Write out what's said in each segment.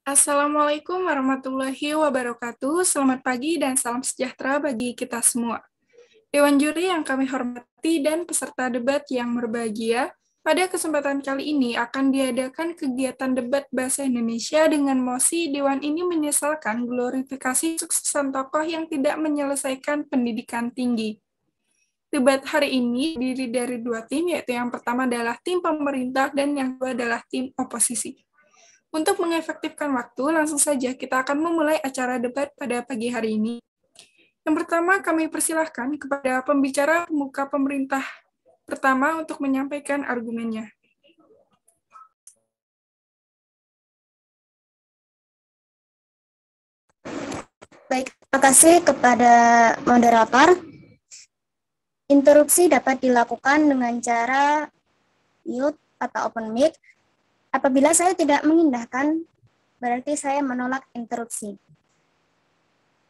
Assalamualaikum warahmatullahi wabarakatuh. Selamat pagi dan salam sejahtera bagi kita semua. Dewan juri yang kami hormati dan peserta debat yang berbahagia, pada kesempatan kali ini akan diadakan kegiatan debat bahasa Indonesia dengan mosi Dewan ini menyesalkan glorifikasi suksesan tokoh yang tidak menyelesaikan pendidikan tinggi. Debat hari ini terdiri dari dua tim, yaitu yang pertama adalah tim pemerintah dan yang kedua adalah tim oposisi. Untuk mengefektifkan waktu, langsung saja kita akan memulai acara debat pada pagi hari ini. Yang pertama, kami persilahkan kepada pembicara pemuka pemerintah pertama untuk menyampaikan argumennya. Baik, terima kasih kepada moderator. Interupsi dapat dilakukan dengan cara mute atau open mic. Apabila saya tidak mengindahkan, berarti saya menolak interupsi.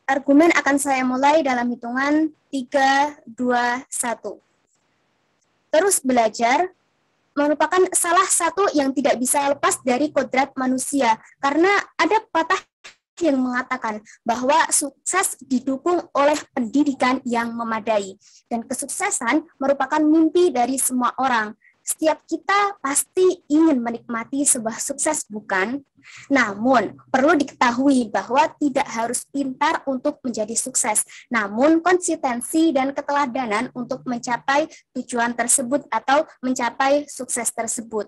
Argumen akan saya mulai dalam hitungan 3, 2, 1. Terus belajar merupakan salah satu yang tidak bisa lepas dari kodrat manusia, karena ada patah yang mengatakan bahwa sukses didukung oleh pendidikan yang memadai, dan kesuksesan merupakan mimpi dari semua orang. Setiap kita pasti ingin menikmati sebuah sukses, bukan? Namun, perlu diketahui bahwa tidak harus pintar untuk menjadi sukses, namun konsistensi dan keteladanan untuk mencapai tujuan tersebut atau mencapai sukses tersebut.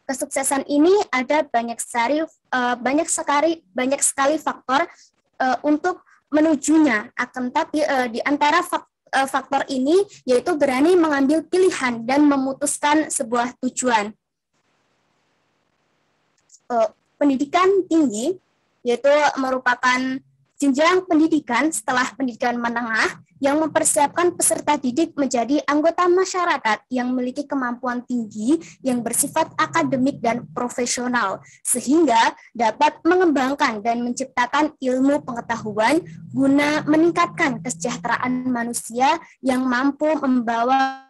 Kesuksesan ini ada banyak sekali faktor untuk menujunya. Akan tapi di antara faktor ini yaitu berani mengambil pilihan dan memutuskan sebuah tujuan. Pendidikan tinggi yaitu merupakan jenjang pendidikan setelah pendidikan menengah yang mempersiapkan peserta didik menjadi anggota masyarakat yang memiliki kemampuan tinggi yang bersifat akademik dan profesional, sehingga dapat mengembangkan dan menciptakan ilmu pengetahuan guna meningkatkan kesejahteraan manusia yang mampu membawa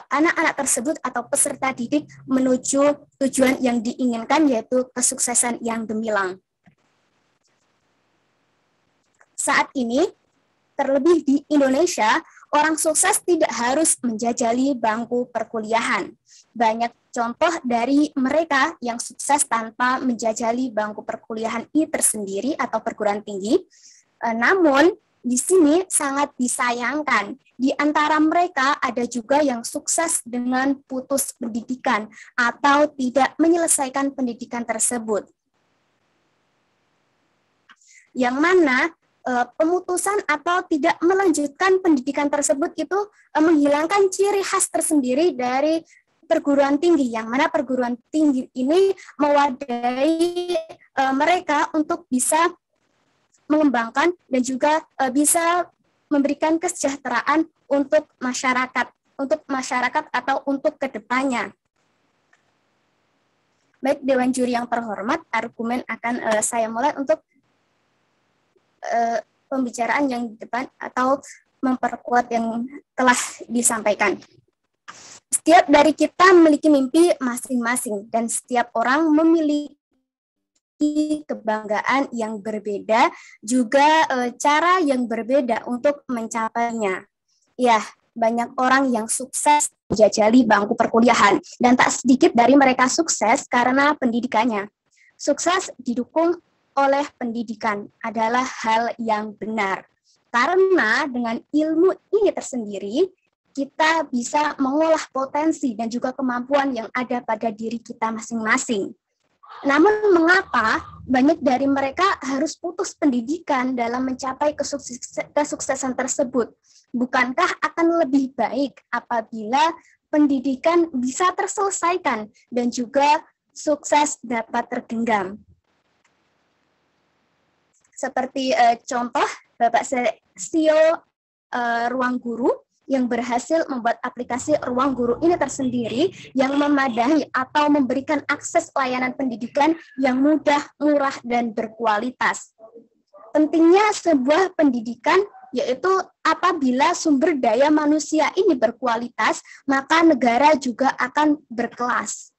anak-anak tersebut atau peserta didik menuju tujuan yang diinginkan, yaitu kesuksesan yang gemilang. Saat ini, terlebih di Indonesia, orang sukses tidak harus menjajali bangku perkuliahan. Banyak contoh dari mereka yang sukses tanpa menjajali bangku perkuliahan ini tersendiri atau perguruan tinggi. Namun, di sini sangat disayangkan, di antara mereka ada juga yang sukses dengan putus pendidikan atau tidak menyelesaikan pendidikan tersebut. Yang mana pemutusan atau tidak melanjutkan pendidikan tersebut itu menghilangkan ciri khas tersendiri dari perguruan tinggi, yang mana perguruan tinggi ini mewadai mereka untuk bisa mengembangkan dan juga bisa memberikan kesejahteraan untuk masyarakat atau untuk kedepannya. Baik, Dewan Juri yang terhormat, argumen akan saya mulai untuk pembicaraan yang di depan atau memperkuat yang telah disampaikan. Setiap dari kita memiliki mimpi masing-masing dan setiap orang memiliki kebanggaan yang berbeda, juga cara yang berbeda untuk mencapainya. Ya, banyak orang yang sukses menjajali bangku perkuliahan dan tak sedikit dari mereka sukses karena pendidikannya. Sukses didukung oleh pendidikan adalah hal yang benar. Karena dengan ilmu ini tersendiri, kita bisa mengolah potensi dan juga kemampuan yang ada pada diri kita masing-masing. Namun mengapa banyak dari mereka harus putus pendidikan dalam mencapai kesuksesan tersebut? Bukankah akan lebih baik apabila pendidikan bisa terselesaikan dan juga sukses dapat tergenggam? Seperti contoh, Bapak CEO Ruang Guru yang berhasil membuat aplikasi Ruang Guru ini tersendiri yang memadai atau memberikan akses layanan pendidikan yang mudah, murah, dan berkualitas. Pentingnya sebuah pendidikan yaitu apabila sumber daya manusia ini berkualitas, maka negara juga akan berkelas.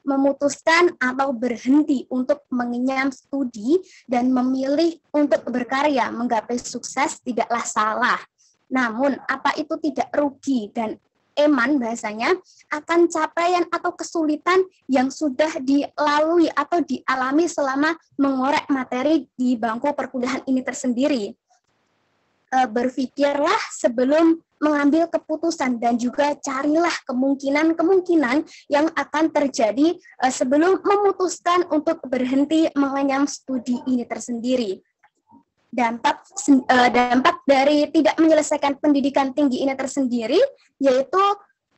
memutuskan atau berhenti untuk mengenyam studi dan memilih untuk berkarya menggapai sukses tidaklah salah. Namun, apa itu tidak rugi dan eman bahasanya akan capaian atau kesulitan yang sudah dilalui atau dialami selama mengorek materi di bangku perkuliahan ini tersendiri. Berpikirlah sebelum mengambil keputusan dan juga carilah kemungkinan-kemungkinan yang akan terjadi sebelum memutuskan untuk berhenti mengenyam studi ini tersendiri. Dampak dari tidak menyelesaikan pendidikan tinggi ini tersendiri yaitu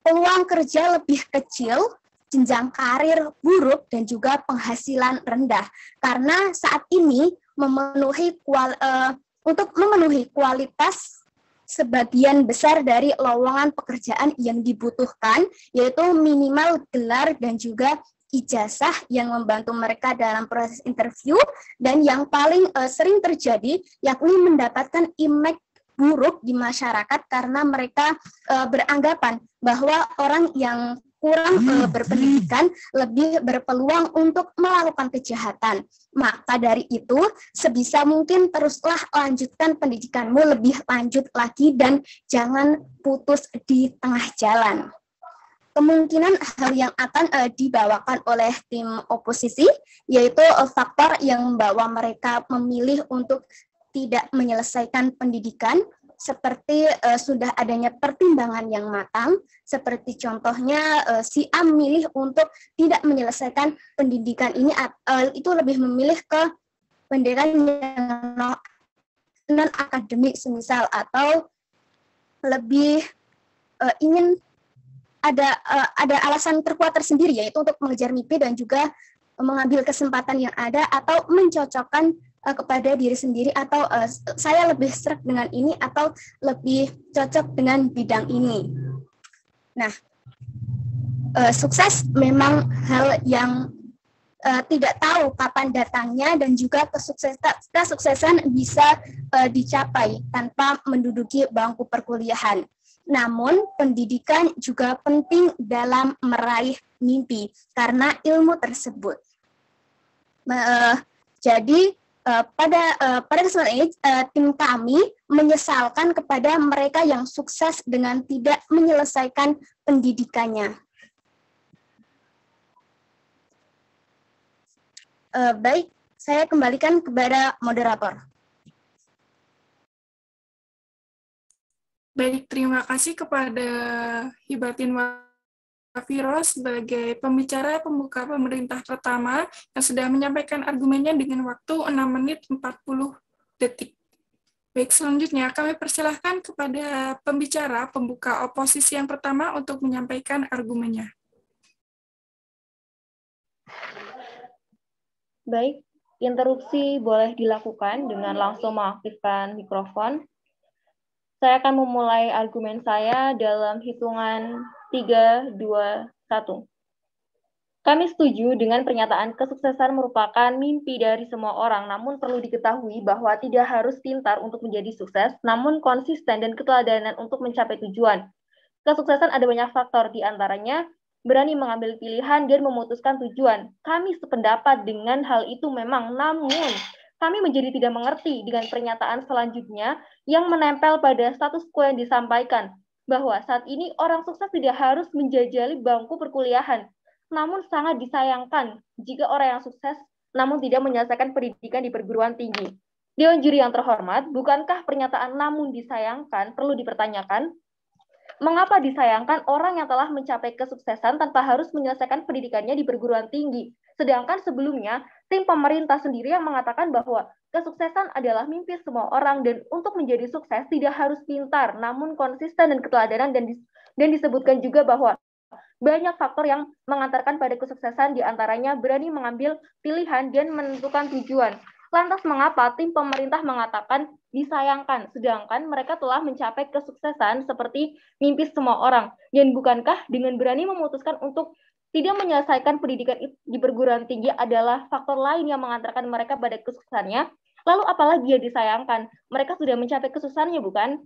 peluang kerja lebih kecil, jenjang karir buruk, dan juga penghasilan rendah. Karena saat ini untuk memenuhi kualitas sebagian besar dari lowongan pekerjaan yang dibutuhkan, yaitu minimal gelar dan juga ijazah yang membantu mereka dalam proses interview, dan yang paling sering terjadi yakni mendapatkan image buruk di masyarakat karena mereka beranggapan bahwa orang yang kurang berpendidikan lebih berpeluang untuk melakukan kejahatan. Maka dari itu, sebisa mungkin teruslah lanjutkan pendidikanmu lebih lanjut lagi dan jangan putus di tengah jalan. Kemungkinan hal yang akan dibawakan oleh tim oposisi yaitu faktor yang membawa mereka memilih untuk tidak menyelesaikan pendidikan, seperti sudah adanya pertimbangan yang matang, seperti contohnya si A memilih untuk tidak menyelesaikan pendidikan ini, itu lebih memilih ke pendidikan yang non akademik semisal, atau lebih ingin ada alasan terkuat tersendiri yaitu untuk mengejar mimpi dan juga mengambil kesempatan yang ada atau mencocokkan kepada diri sendiri, atau saya lebih serak dengan ini atau lebih cocok dengan bidang ini. Nah, sukses memang hal yang tidak tahu kapan datangnya, dan juga kesuksesan bisa dicapai tanpa menduduki bangku perkuliahan. Namun, pendidikan juga penting dalam meraih mimpi karena ilmu tersebut. Jadi, pada kesempatan ini, tim kami menyesalkan kepada mereka yang sukses dengan tidak menyelesaikan pendidikannya. Baik, saya kembalikan kepada moderator. Baik, terima kasih kepada Hibatin Wafiro sebagai pembicara pembuka pemerintah pertama yang sudah menyampaikan argumennya dengan waktu 6 menit 40 detik. Baik, selanjutnya kami persilahkan kepada pembicara pembuka oposisi yang pertama untuk menyampaikan argumennya. Baik, interupsi boleh dilakukan dengan langsung mengaktifkan mikrofon. Saya akan memulai argumen saya dalam hitungan 3, 2, 1. Kami setuju dengan pernyataan kesuksesan merupakan mimpi dari semua orang, namun perlu diketahui bahwa tidak harus pintar untuk menjadi sukses, namun konsisten dan keteladanan untuk mencapai tujuan. Kesuksesan ada banyak faktor, di antaranya berani mengambil pilihan dan memutuskan tujuan. Kami sependapat dengan hal itu memang, namun kami menjadi tidak mengerti dengan pernyataan selanjutnya yang menempel pada status quo yang disampaikan, bahwa saat ini orang sukses tidak harus menjajali bangku perkuliahan. Namun sangat disayangkan jika orang yang sukses namun tidak menyelesaikan pendidikan di perguruan tinggi. Dewan juri yang terhormat, bukankah pernyataan namun disayangkan perlu dipertanyakan? Mengapa disayangkan orang yang telah mencapai kesuksesan tanpa harus menyelesaikan pendidikannya di perguruan tinggi? Sedangkan sebelumnya, tim pemerintah sendiri yang mengatakan bahwa kesuksesan adalah mimpi semua orang, dan untuk menjadi sukses tidak harus pintar, namun konsisten dan keteladanan, dan disebutkan juga bahwa banyak faktor yang mengantarkan pada kesuksesan, diantaranya berani mengambil pilihan dan menentukan tujuan. Lantas mengapa tim pemerintah mengatakan disayangkan, sedangkan mereka telah mencapai kesuksesan seperti mimpi semua orang? Dan bukankah dengan berani memutuskan untuk tidak menyelesaikan pendidikan di perguruan tinggi adalah faktor lain yang mengantarkan mereka pada kesuksesannya? Lalu apalagi yang disayangkan? Mereka sudah mencapai kesuksesannya, bukan?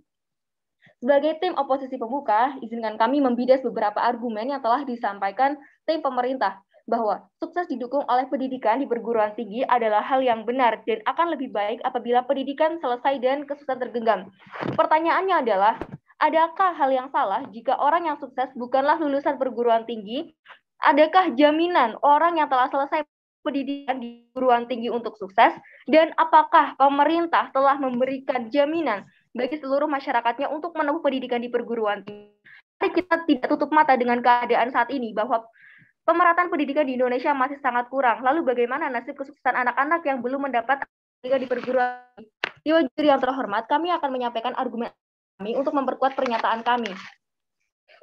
Sebagai tim oposisi pembuka, izinkan kami membidas beberapa argumen yang telah disampaikan tim pemerintah. bahwa sukses didukung oleh pendidikan di perguruan tinggi adalah hal yang benar dan akan lebih baik apabila pendidikan selesai dan kesuksesan tergenggam. Pertanyaannya adalah, adakah hal yang salah jika orang yang sukses bukanlah lulusan perguruan tinggi? Adakah jaminan orang yang telah selesai pendidikan di perguruan tinggi untuk sukses? Dan apakah pemerintah telah memberikan jaminan bagi seluruh masyarakatnya untuk menempuh pendidikan di perguruan tinggi? Kita tidak tutup mata dengan keadaan saat ini bahwa pemerataan pendidikan di Indonesia masih sangat kurang. Lalu bagaimana nasib kesuksesan anak-anak yang belum mendapat pendidikan di perguruan tinggi? Dewan juri yang terhormat, kami akan menyampaikan argumen kami untuk memperkuat pernyataan kami.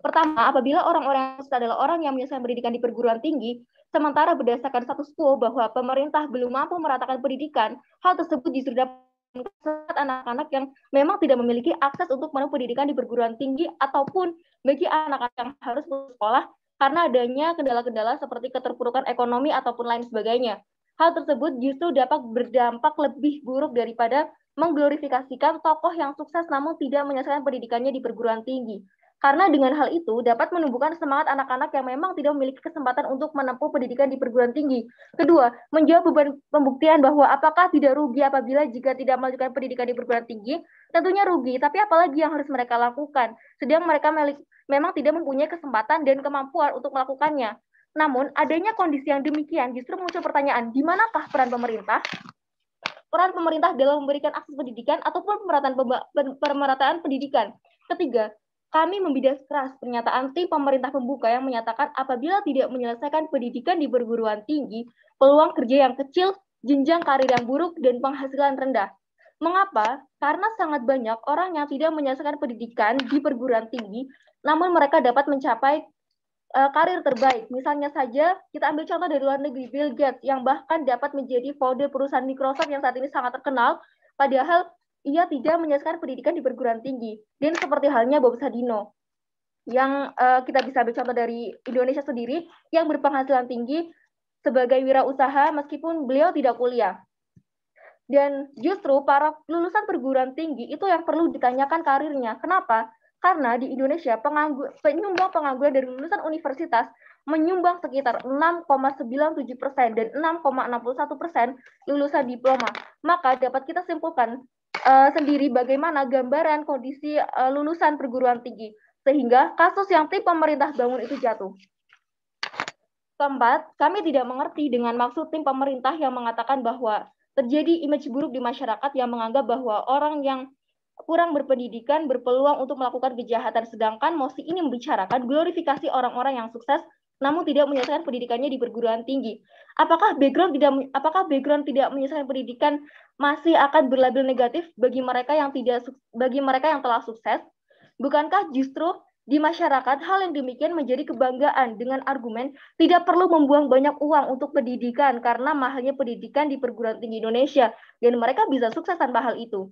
Pertama, apabila orang-orang yang adalah orang yang menyelesaikan pendidikan di perguruan tinggi, sementara berdasarkan status quo bahwa pemerintah belum mampu meratakan pendidikan, hal tersebut justru dapat anak-anak yang memang tidak memiliki akses untuk menempuh pendidikan di perguruan tinggi ataupun bagi anak-anak yang harus bersekolah karena adanya kendala-kendala seperti keterpurukan ekonomi ataupun lain sebagainya. Hal tersebut justru dapat berdampak lebih buruk daripada mengglorifikasikan tokoh yang sukses namun tidak menyelesaikan pendidikannya di perguruan tinggi. Karena dengan hal itu dapat menumbuhkan semangat anak-anak yang memang tidak memiliki kesempatan untuk menempuh pendidikan di perguruan tinggi. Kedua, menjawab beban pembuktian bahwa apakah tidak rugi apabila jika tidak melanjutkan pendidikan di perguruan tinggi, tentunya rugi, tapi apalagi yang harus mereka lakukan, sedang mereka memang tidak mempunyai kesempatan dan kemampuan untuk melakukannya. Namun, adanya kondisi yang demikian justru muncul pertanyaan, di manakah peran pemerintah? Peran pemerintah dalam memberikan akses pendidikan ataupun pemerataan pendidikan. Ketiga, kami membidas keras pernyataan tim pemerintah pembuka yang menyatakan apabila tidak menyelesaikan pendidikan di perguruan tinggi, peluang kerja yang kecil, jenjang karir yang buruk, dan penghasilan rendah. Mengapa? Karena sangat banyak orang yang tidak menyelesaikan pendidikan di perguruan tinggi, namun mereka dapat mencapai karir terbaik. Misalnya saja, kita ambil contoh dari luar negeri, Bill Gates, yang bahkan dapat menjadi founder perusahaan Microsoft yang saat ini sangat terkenal, padahal ia tidak menyelesaikan pendidikan di perguruan tinggi. Dan seperti halnya Bob Sadino, yang kita bisa ambil contoh dari Indonesia sendiri, yang berpenghasilan tinggi sebagai wirausaha meskipun beliau tidak kuliah. Dan justru para lulusan perguruan tinggi itu yang perlu ditanyakan karirnya. Kenapa? Karena di Indonesia penyumbang pengangguran dari lulusan universitas menyumbang sekitar 6,97% dan 6,61% lulusan diploma. Maka dapat kita simpulkan sendiri bagaimana gambaran kondisi lulusan perguruan tinggi, sehingga kasus yang tim pemerintah bangun itu jatuh. Keempat, kami tidak mengerti dengan maksud tim pemerintah yang mengatakan bahwa terjadi image buruk di masyarakat yang menganggap bahwa orang yang kurang berpendidikan berpeluang untuk melakukan kejahatan, sedangkan mosi ini membicarakan glorifikasi orang-orang yang sukses namun tidak menyelesaikan pendidikannya di perguruan tinggi. Apakah background tidak menyelesaikan pendidikan masih akan berlabel negatif bagi mereka yang telah sukses? Bukankah justru di masyarakat hal yang demikian menjadi kebanggaan dengan argumen tidak perlu membuang banyak uang untuk pendidikan karena mahalnya pendidikan di perguruan tinggi Indonesia dan mereka bisa sukses tanpa hal itu?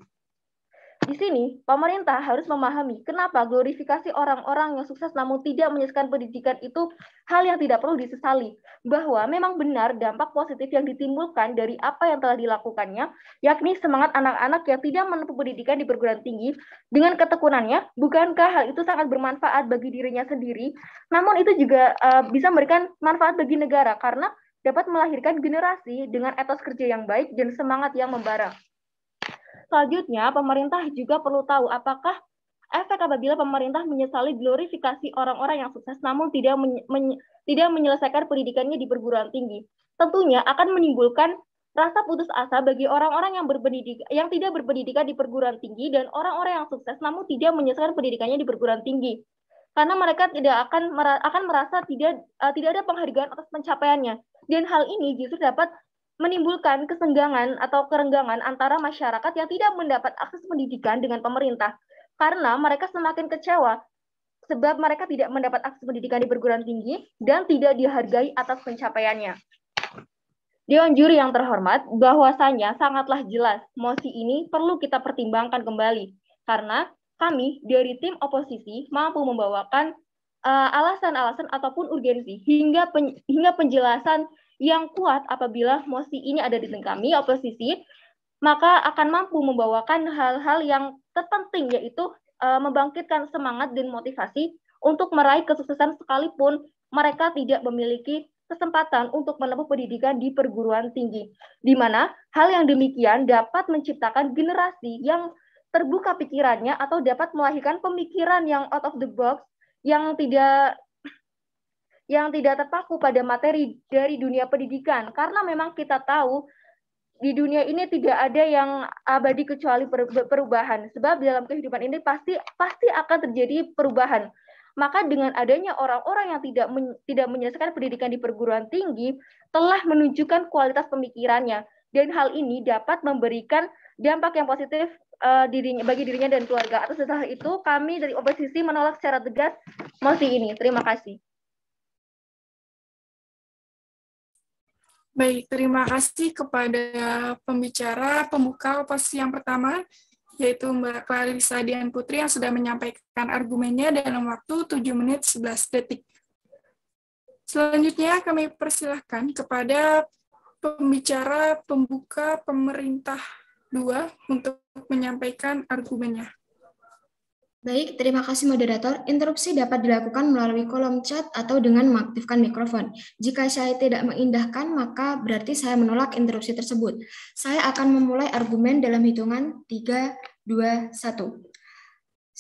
Di sini, pemerintah harus memahami kenapa glorifikasi orang-orang yang sukses namun tidak menyelesaikan pendidikan itu hal yang tidak perlu disesali. Bahwa memang benar dampak positif yang ditimbulkan dari apa yang telah dilakukannya, yakni semangat anak-anak yang tidak menempuh pendidikan di perguruan tinggi dengan ketekunannya, bukankah hal itu sangat bermanfaat bagi dirinya sendiri, namun itu juga bisa memberikan manfaat bagi negara karena dapat melahirkan generasi dengan etos kerja yang baik dan semangat yang membara. Selanjutnya, pemerintah juga perlu tahu apakah efek apabila pemerintah menyesali glorifikasi orang-orang yang sukses namun tidak menyelesaikan pendidikannya di perguruan tinggi. Tentunya akan menimbulkan rasa putus asa bagi orang-orang yang tidak berpendidikan di perguruan tinggi dan orang-orang yang sukses namun tidak menyelesaikan pendidikannya di perguruan tinggi. Karena mereka tidak akan merasa tidak ada penghargaan atas pencapaiannya. Dan hal ini justru dapat menimbulkan kesenggangan atau kerenggangan antara masyarakat yang tidak mendapat akses pendidikan dengan pemerintah. Karena mereka semakin kecewa sebab mereka tidak mendapat akses pendidikan di perguruan tinggi dan tidak dihargai atas pencapaiannya. Dewan juri yang terhormat, bahwasanya sangatlah jelas mosi ini perlu kita pertimbangkan kembali. Karena kami dari tim oposisi mampu membawakan alasan-alasan ataupun urgensi hingga penjelasan yang kuat apabila mosi ini ada di tengah kami, oposisi, maka akan mampu membawakan hal-hal yang terpenting, yaitu membangkitkan semangat dan motivasi untuk meraih kesuksesan sekalipun mereka tidak memiliki kesempatan untuk menempuh pendidikan di perguruan tinggi, di mana hal yang demikian dapat menciptakan generasi yang terbuka pikirannya atau dapat melahirkan pemikiran yang out of the box, yang tidak terpaku pada materi dari dunia pendidikan. Karena memang kita tahu di dunia ini tidak ada yang abadi kecuali perubahan. Sebab dalam kehidupan ini pasti akan terjadi perubahan. Maka dengan adanya orang-orang yang tidak menyelesaikan pendidikan di perguruan tinggi telah menunjukkan kualitas pemikirannya, dan hal ini dapat memberikan dampak yang positif bagi dirinya dan keluarga. Atas dasar itu kami dari oposisi menolak secara tegas mosi ini. Terima kasih. Baik, terima kasih kepada pembicara pembuka oposisi yang pertama, yaitu Mbak Clarissa Dian Putri yang sudah menyampaikan argumennya dalam waktu 7 menit 11 detik. Selanjutnya kami persilahkan kepada pembicara pembuka pemerintah 2 untuk menyampaikan argumennya. Baik, terima kasih moderator. Interupsi dapat dilakukan melalui kolom chat atau dengan mengaktifkan mikrofon. Jika saya tidak mengindahkan, maka berarti saya menolak interupsi tersebut. Saya akan memulai argumen dalam hitungan 3, 2, 1.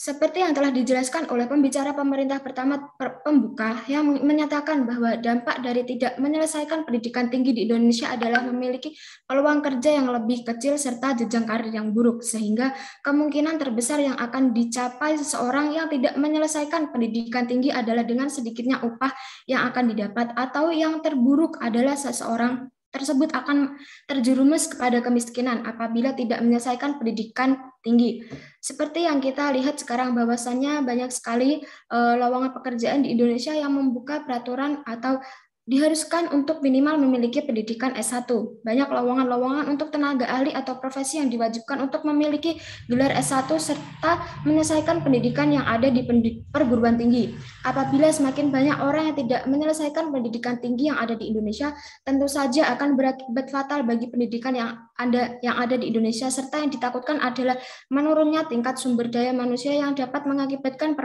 Seperti yang telah dijelaskan oleh pembicara pemerintah pertama pembuka yang menyatakan bahwa dampak dari tidak menyelesaikan pendidikan tinggi di Indonesia adalah memiliki peluang kerja yang lebih kecil serta jenjang karir yang buruk, sehingga kemungkinan terbesar yang akan dicapai seseorang yang tidak menyelesaikan pendidikan tinggi adalah dengan sedikitnya upah yang akan didapat, atau yang terburuk adalah seseorang tersebut akan terjerumus kepada kemiskinan apabila tidak menyelesaikan pendidikan tinggi. Seperti yang kita lihat sekarang bahwasannya banyak sekali lowongan pekerjaan di Indonesia yang membuka peraturan atau diharuskan untuk minimal memiliki pendidikan S1. Banyak lowongan-lowongan untuk tenaga ahli atau profesi yang diwajibkan untuk memiliki gelar S1 serta menyelesaikan pendidikan yang ada di perguruan tinggi. Apabila semakin banyak orang yang tidak menyelesaikan pendidikan tinggi yang ada di Indonesia, tentu saja akan berakibat fatal bagi pendidikan yang ada di Indonesia, serta yang ditakutkan adalah menurunnya tingkat sumber daya manusia yang dapat mengakibatkan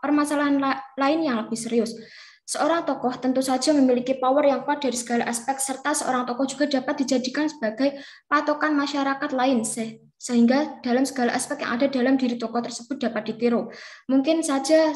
permasalahan lain yang lebih serius. Seorang tokoh tentu saja memiliki power yang kuat dari segala aspek, serta seorang tokoh juga dapat dijadikan sebagai patokan masyarakat lain, sehingga dalam segala aspek yang ada dalam diri tokoh tersebut dapat ditiru. Mungkin saja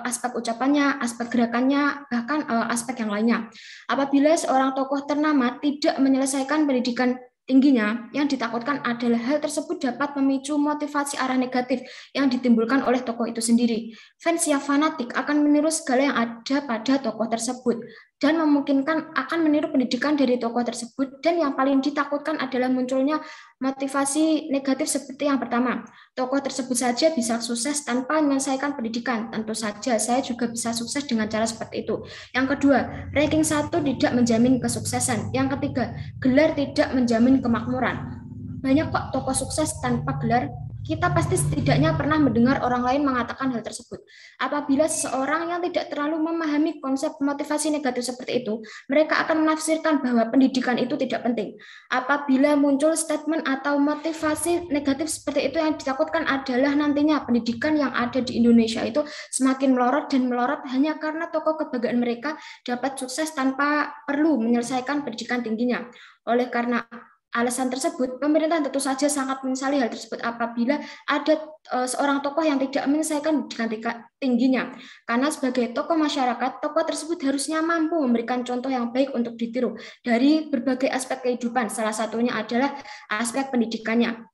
aspek ucapannya, aspek gerakannya, bahkan aspek yang lainnya. Apabila seorang tokoh ternama tidak menyelesaikan pendidikan tingginya, yang ditakutkan adalah hal tersebut dapat memicu motivasi arah negatif yang ditimbulkan oleh tokoh itu sendiri. Fans yang fanatik akan meniru segala yang ada pada tokoh tersebut dan memungkinkan akan meniru pendidikan dari tokoh tersebut, dan yang paling ditakutkan adalah munculnya motivasi negatif seperti yang pertama. Tokoh tersebut saja bisa sukses tanpa menyelesaikan pendidikan. Tentu saja saya juga bisa sukses dengan cara seperti itu. Yang kedua, ranking 1 tidak menjamin kesuksesan. Yang ketiga, gelar tidak menjamin kemakmuran. Banyak kok tokoh sukses tanpa gelar. Kita pasti setidaknya pernah mendengar orang lain mengatakan hal tersebut. Apabila seseorang yang tidak terlalu memahami konsep motivasi negatif seperti itu, mereka akan menafsirkan bahwa pendidikan itu tidak penting. Apabila muncul statement atau motivasi negatif seperti itu, yang ditakutkan adalah nantinya pendidikan yang ada di Indonesia itu semakin melorot dan melorot hanya karena tokoh kebanggaan mereka dapat sukses tanpa perlu menyelesaikan pendidikan tingginya. Oleh karena alasan tersebut, pemerintah tentu saja sangat menyesali hal tersebut apabila ada seorang tokoh yang tidak menyelesaikan pendidikan tingginya. Karena sebagai tokoh masyarakat, tokoh tersebut harusnya mampu memberikan contoh yang baik untuk ditiru dari berbagai aspek kehidupan. Salah satunya adalah aspek pendidikannya.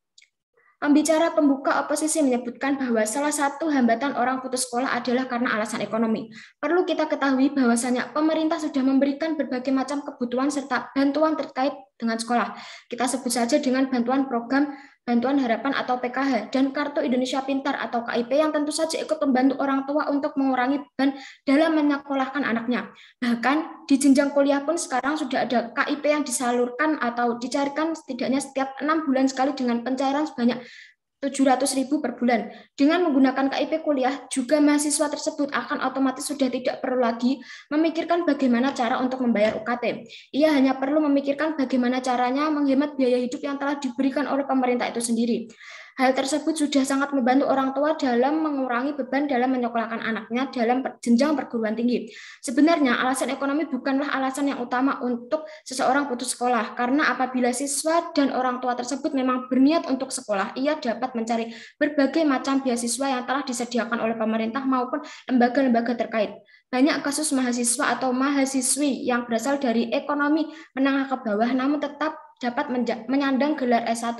Pembicara pembuka oposisi menyebutkan bahwa salah satu hambatan orang putus sekolah adalah karena alasan ekonomi. Perlu kita ketahui bahwasanya pemerintah sudah memberikan berbagai macam kebutuhan serta bantuan terkait dengan sekolah. Kita sebut saja dengan bantuan program Bantuan Harapan atau PKH, dan Kartu Indonesia Pintar atau KIP yang tentu saja ikut membantu orang tua untuk mengurangi beban dalam menyekolahkan anaknya. Bahkan di jenjang kuliah pun sekarang sudah ada KIP yang disalurkan atau dicarikan setidaknya setiap 6 bulan sekali dengan pencairan sebanyak 700.000 per bulan. Dengan menggunakan KIP kuliah, juga mahasiswa tersebut akan otomatis sudah tidak perlu lagi memikirkan bagaimana cara untuk membayar UKT. Ia hanya perlu memikirkan bagaimana caranya menghemat biaya hidup yang telah diberikan oleh pemerintah itu sendiri. Hal tersebut sudah sangat membantu orang tua dalam mengurangi beban dalam menyekolahkan anaknya dalam jenjang perguruan tinggi. Sebenarnya alasan ekonomi bukanlah alasan yang utama untuk seseorang putus sekolah, karena apabila siswa dan orang tua tersebut memang berniat untuk sekolah, ia dapat mencari berbagai macam beasiswa yang telah disediakan oleh pemerintah maupun lembaga-lembaga terkait. Banyak kasus mahasiswa atau mahasiswi yang berasal dari ekonomi menengah ke bawah namun tetap dapat menyandang gelar S1.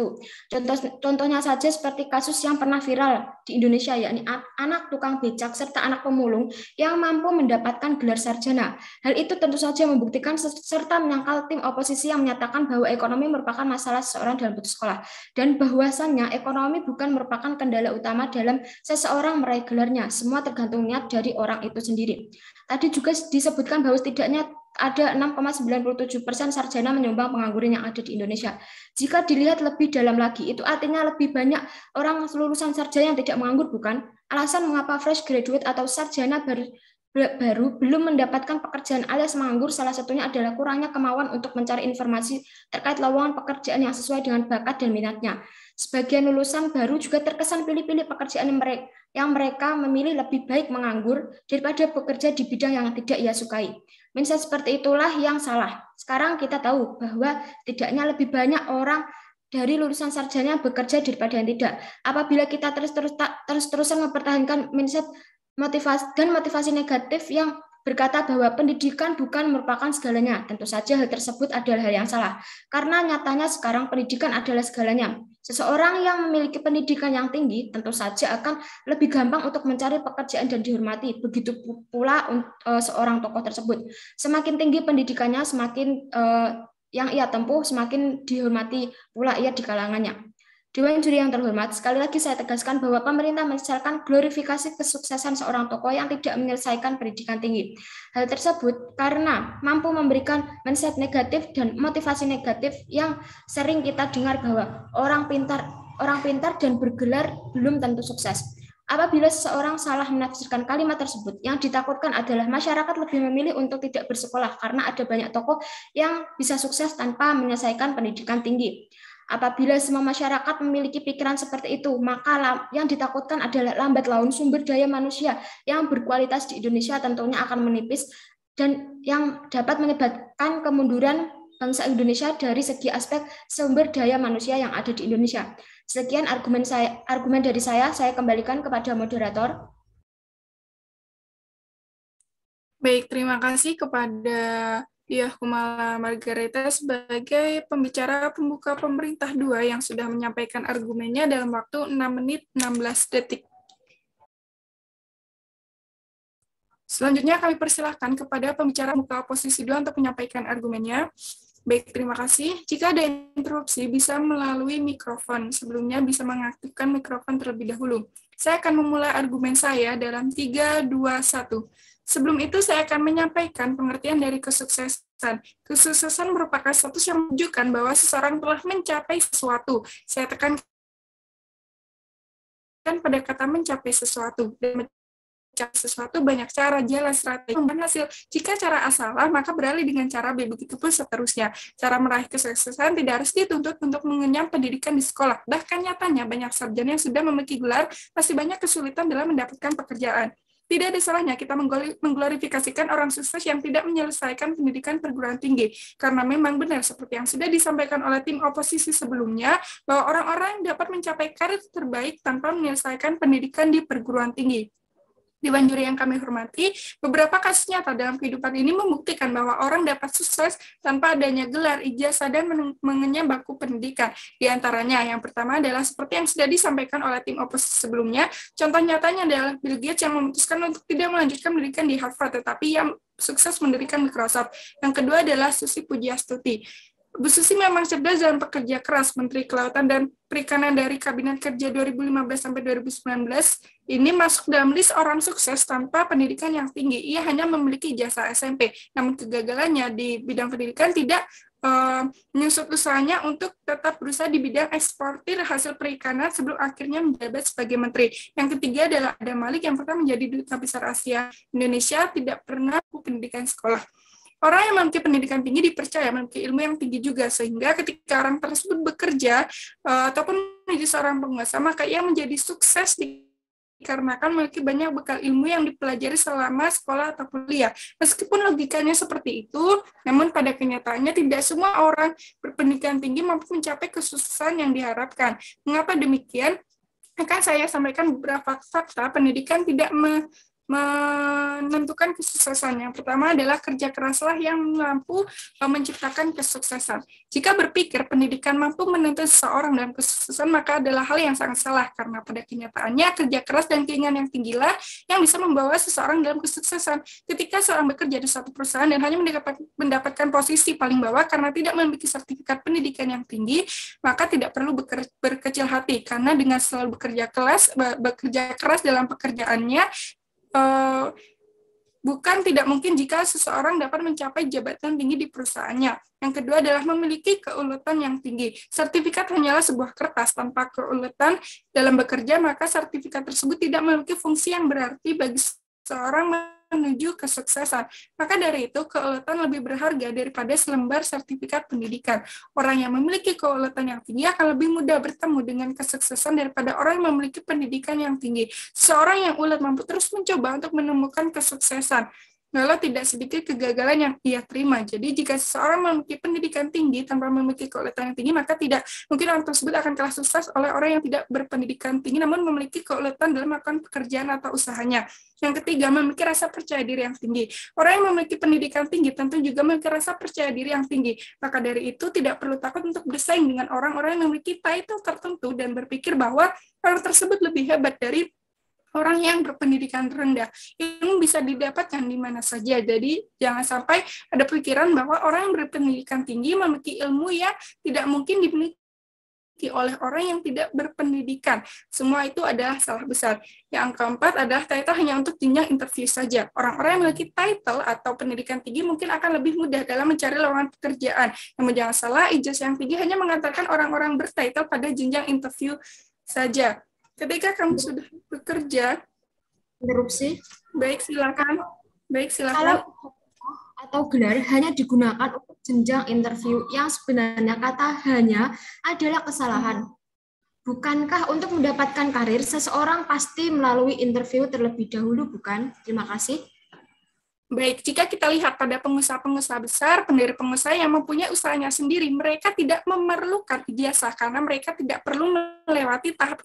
Contohnya saja seperti kasus yang pernah viral di Indonesia, yakni anak tukang becak serta anak pemulung yang mampu mendapatkan gelar sarjana. Hal itu tentu saja membuktikan serta menyangkal tim oposisi yang menyatakan bahwa ekonomi merupakan masalah seseorang dalam putus sekolah, dan bahwasannya ekonomi bukan merupakan kendala utama dalam seseorang meraih gelarnya. Semua tergantung niat dari orang itu sendiri. Tadi juga disebutkan bahwa setidaknya ada 6,97% sarjana menyumbang pengangguran yang ada di Indonesia. Jika dilihat lebih dalam lagi, itu artinya lebih banyak orang lulusan sarjana yang tidak menganggur, bukan? Alasan mengapa fresh graduate atau sarjana baru belum mendapatkan pekerjaan alias menganggur, salah satunya adalah kurangnya kemauan untuk mencari informasi terkait lowongan pekerjaan yang sesuai dengan bakat dan minatnya. Sebagian lulusan baru juga terkesan pilih-pilih pekerjaan yang mereka memilih lebih baik menganggur daripada bekerja di bidang yang tidak ia sukai. Mindset seperti itulah yang salah. Sekarang kita tahu bahwa setidaknya lebih banyak orang dari lulusan sarjana bekerja daripada yang tidak. Apabila kita terus-terusan mempertahankan mindset motivasi negatif yang berkata bahwa pendidikan bukan merupakan segalanya, tentu saja hal tersebut adalah hal yang salah. Karena nyatanya sekarang pendidikan adalah segalanya. Seseorang yang memiliki pendidikan yang tinggi tentu saja akan lebih gampang untuk mencari pekerjaan dan dihormati. Begitu pula seorang tokoh tersebut. Semakin tinggi pendidikannya, semakin yang ia tempuh, semakin dihormati pula ia di kalangannya. Dewan juri yang terhormat, sekali lagi saya tegaskan bahwa pemerintah menyesalkan glorifikasi kesuksesan seorang tokoh yang tidak menyelesaikan pendidikan tinggi. Hal tersebut karena mampu memberikan mindset negatif dan motivasi negatif yang sering kita dengar bahwa orang pintar dan bergelar belum tentu sukses. Apabila seseorang salah menafsirkan kalimat tersebut, yang ditakutkan adalah masyarakat lebih memilih untuk tidak bersekolah karena ada banyak tokoh yang bisa sukses tanpa menyelesaikan pendidikan tinggi. Apabila semua masyarakat memiliki pikiran seperti itu, maka yang ditakutkan adalah lambat laun sumber daya manusia yang berkualitas di Indonesia tentunya akan menipis dan yang dapat menyebabkan kemunduran bangsa Indonesia dari segi aspek sumber daya manusia yang ada di Indonesia. Sekian argumen dari saya kembalikan kepada moderator. Baik, terima kasih kepada Kumala Margareta sebagai pembicara pembuka pemerintah 2 yang sudah menyampaikan argumennya dalam waktu 6 menit 16 detik. Selanjutnya kami persilahkan kepada pembicara pembuka oposisi 2 untuk menyampaikan argumennya. Baik, terima kasih. Jika ada interupsi, bisa melalui mikrofon. Sebelumnya bisa mengaktifkan mikrofon terlebih dahulu. Saya akan memulai argumen saya dalam 3, 2, 1. Sebelum itu, saya akan menyampaikan pengertian dari kesuksesan. Kesuksesan merupakan status yang menunjukkan bahwa seseorang telah mencapai sesuatu. Saya tekankan pada kata mencapai sesuatu. Dan mencapai sesuatu banyak cara, jalan, strategi, hasil. Jika cara A salah, maka beralih dengan cara B, begitu pun seterusnya. Cara meraih kesuksesan tidak harus dituntut untuk mengenyam pendidikan di sekolah. Bahkan nyatanya, banyak sarjana yang sudah memiliki gelar, masih banyak kesulitan dalam mendapatkan pekerjaan. Tidak ada salahnya kita mengglorifikasikan orang sukses yang tidak menyelesaikan pendidikan perguruan tinggi, karena memang benar seperti yang sudah disampaikan oleh tim oposisi sebelumnya, bahwa orang-orang yang dapat mencapai karir terbaik tanpa menyelesaikan pendidikan di perguruan tinggi. Dewan juri yang kami hormati, beberapa kasus nyata dalam kehidupan ini membuktikan bahwa orang dapat sukses tanpa adanya gelar, ijazah, dan mengenyam bangku pendidikan. Di antaranya, yang pertama adalah seperti yang sudah disampaikan oleh tim oposisi sebelumnya, contoh nyatanya adalah Bill Gates yang memutuskan untuk tidak melanjutkan pendidikan di Harvard, tetapi yang sukses mendirikan Microsoft. Yang kedua adalah Susi Pujiastuti. Bu Susi memang cerdas dalam pekerja keras. Menteri Kelautan dan Perikanan dari Kabinet Kerja 2015-2019 ini masuk dalam list orang sukses tanpa pendidikan yang tinggi. Ia hanya memiliki ijazah SMP, namun kegagalannya di bidang pendidikan tidak menyusut usahanya untuk tetap berusaha di bidang eksportir hasil perikanan sebelum akhirnya menjabat sebagai menteri. Yang ketiga adalah Adam Malik yang pernah menjadi duta besar Asia Indonesia, tidak pernah pendidikan sekolah. Orang yang memiliki pendidikan tinggi dipercaya memiliki ilmu yang tinggi juga, sehingga ketika orang tersebut bekerja ataupun menjadi seorang penguasa, maka ia menjadi sukses dikarenakan memiliki banyak bekal ilmu yang dipelajari selama sekolah atau kuliah. Meskipun logikanya seperti itu, namun pada kenyataannya tidak semua orang berpendidikan tinggi mampu mencapai kesuksesan yang diharapkan. Mengapa demikian? Akan saya sampaikan beberapa fakta pendidikan tidak menentukan kesuksesan. Yang pertama adalah kerja keraslah yang mampu menciptakan kesuksesan. Jika berpikir pendidikan mampu menuntun seseorang dalam kesuksesan, maka adalah hal yang sangat salah, karena pada kenyataannya kerja keras dan keinginan yang tinggilah yang bisa membawa seseorang dalam kesuksesan. Ketika seorang bekerja di suatu perusahaan dan hanya mendapatkan posisi paling bawah karena tidak memiliki sertifikat pendidikan yang tinggi, maka tidak perlu berkecil hati, karena dengan selalu bekerja keras dalam pekerjaannya, bukan tidak mungkin jika seseorang dapat mencapai jabatan tinggi di perusahaannya. Yang kedua adalah memiliki keuletan yang tinggi. Sertifikat hanyalah sebuah kertas. Tanpa keuletan dalam bekerja, maka sertifikat tersebut tidak memiliki fungsi yang berarti bagi seorang menuju kesuksesan. Maka dari itu, keuletan lebih berharga daripada selembar sertifikat pendidikan. Orang yang memiliki keuletan yang tinggi akan lebih mudah bertemu dengan kesuksesan daripada orang yang memiliki pendidikan yang tinggi. Seorang yang ulet mampu terus mencoba untuk menemukan kesuksesan, walau tidak sedikit kegagalan yang ia terima. Jadi jika seseorang memiliki pendidikan tinggi tanpa memiliki keuletan yang tinggi, maka tidak mungkin orang tersebut akan kalah sukses oleh orang yang tidak berpendidikan tinggi namun memiliki keuletan dalam melakukan pekerjaan atau usahanya. Yang ketiga, memiliki rasa percaya diri yang tinggi. Orang yang memiliki pendidikan tinggi tentu juga memiliki rasa percaya diri yang tinggi. Maka dari itu tidak perlu takut untuk bersaing dengan orang-orang yang memiliki title tertentu dan berpikir bahwa orang tersebut lebih hebat dari orang yang berpendidikan rendah. Ilmu bisa didapatkan di mana saja. Jadi jangan sampai ada pikiran bahwa orang yang berpendidikan tinggi memiliki ilmu yang tidak mungkin dimiliki oleh orang yang tidak berpendidikan. Semua itu adalah salah besar. Yang keempat adalah title hanya untuk jenjang interview saja. Orang-orang yang memiliki title atau pendidikan tinggi mungkin akan lebih mudah dalam mencari lowongan pekerjaan. Namun jangan salah, ijazah yang tinggi hanya mengantarkan orang-orang bertitle pada jenjang interview saja. Ketika kamu sudah bekerja, Interupsi. Baik, silakan. Kalau atau gelar hanya digunakan untuk jenjang interview, yang sebenarnya kata hanya adalah kesalahan. Bukankah untuk mendapatkan karir, seseorang pasti melalui interview terlebih dahulu, bukan? Terima kasih. Baik, jika kita lihat pada pengusaha-pengusaha besar, pendiri pengusaha yang mempunyai usahanya sendiri, mereka tidak memerlukan ijazah karena mereka tidak perlu melewati tahap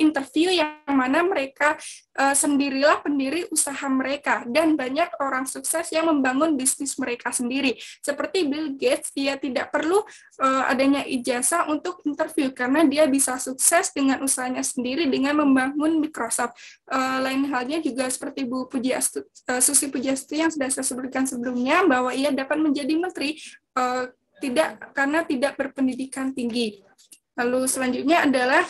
interview yang mana mereka sendirilah pendiri usaha mereka, dan banyak orang sukses yang membangun bisnis mereka sendiri. Seperti Bill Gates, dia tidak perlu adanya ijazah untuk interview karena dia bisa sukses dengan usahanya sendiri dengan membangun Microsoft. Lain halnya juga seperti Bu Susi Pujiastuti yang sudah saya sebutkan sebelumnya, bahwa ia dapat menjadi menteri karena tidak berpendidikan tinggi. Lalu selanjutnya adalah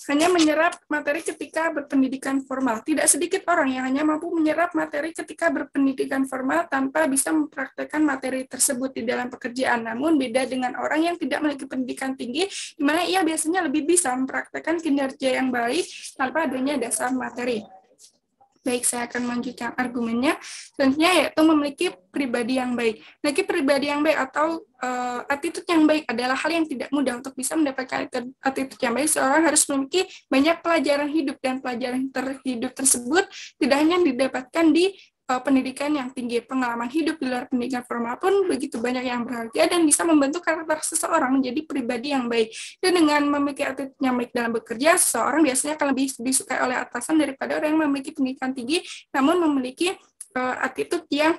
hanya menyerap materi ketika berpendidikan formal. Tidak sedikit orang yang hanya mampu menyerap materi ketika berpendidikan formal tanpa bisa mempraktekkan materi tersebut di dalam pekerjaan. Namun beda dengan orang yang tidak memiliki pendidikan tinggi, di mana ia biasanya lebih bisa mempraktekkan kinerja yang baik tanpa adanya dasar materi. Baik, saya akan melanjutkan argumennya. Selanjutnya yaitu memiliki pribadi yang baik. Memiliki pribadi yang baik atau attitude yang baik adalah hal yang tidak mudah. Untuk bisa mendapatkan attitude yang baik, seorang harus memiliki banyak pelajaran hidup, dan pelajaran hidup tersebut tidak hanya didapatkan di pendidikan yang tinggi. Pengalaman hidup di luar pendidikan formal pun begitu banyak yang berharga dan bisa membentuk karakter seseorang menjadi pribadi yang baik. Dan dengan memiliki attitude yang baik dalam bekerja, seseorang biasanya akan lebih disukai oleh atasan daripada orang yang memiliki pendidikan tinggi namun memiliki attitude yang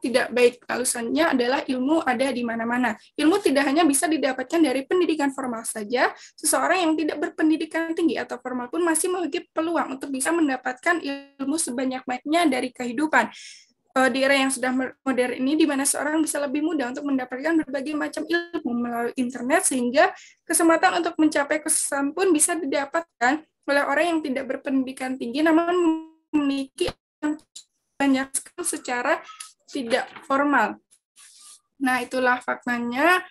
tidak baik. Lalu selanjutnya adalah ilmu ada di mana-mana. Ilmu tidak hanya bisa didapatkan dari pendidikan formal saja, seseorang yang tidak berpendidikan tinggi atau formal pun masih memiliki peluang untuk bisa mendapatkan ilmu sebanyak-banyaknya dari kehidupan. Di era yang sudah modern ini, di mana seorang bisa lebih mudah untuk mendapatkan berbagai macam ilmu melalui internet, sehingga kesempatan untuk mencapai kesuksesan pun bisa didapatkan oleh orang yang tidak berpendidikan tinggi, namun memiliki banyak secara tidak formal. Nah, itulah faktanya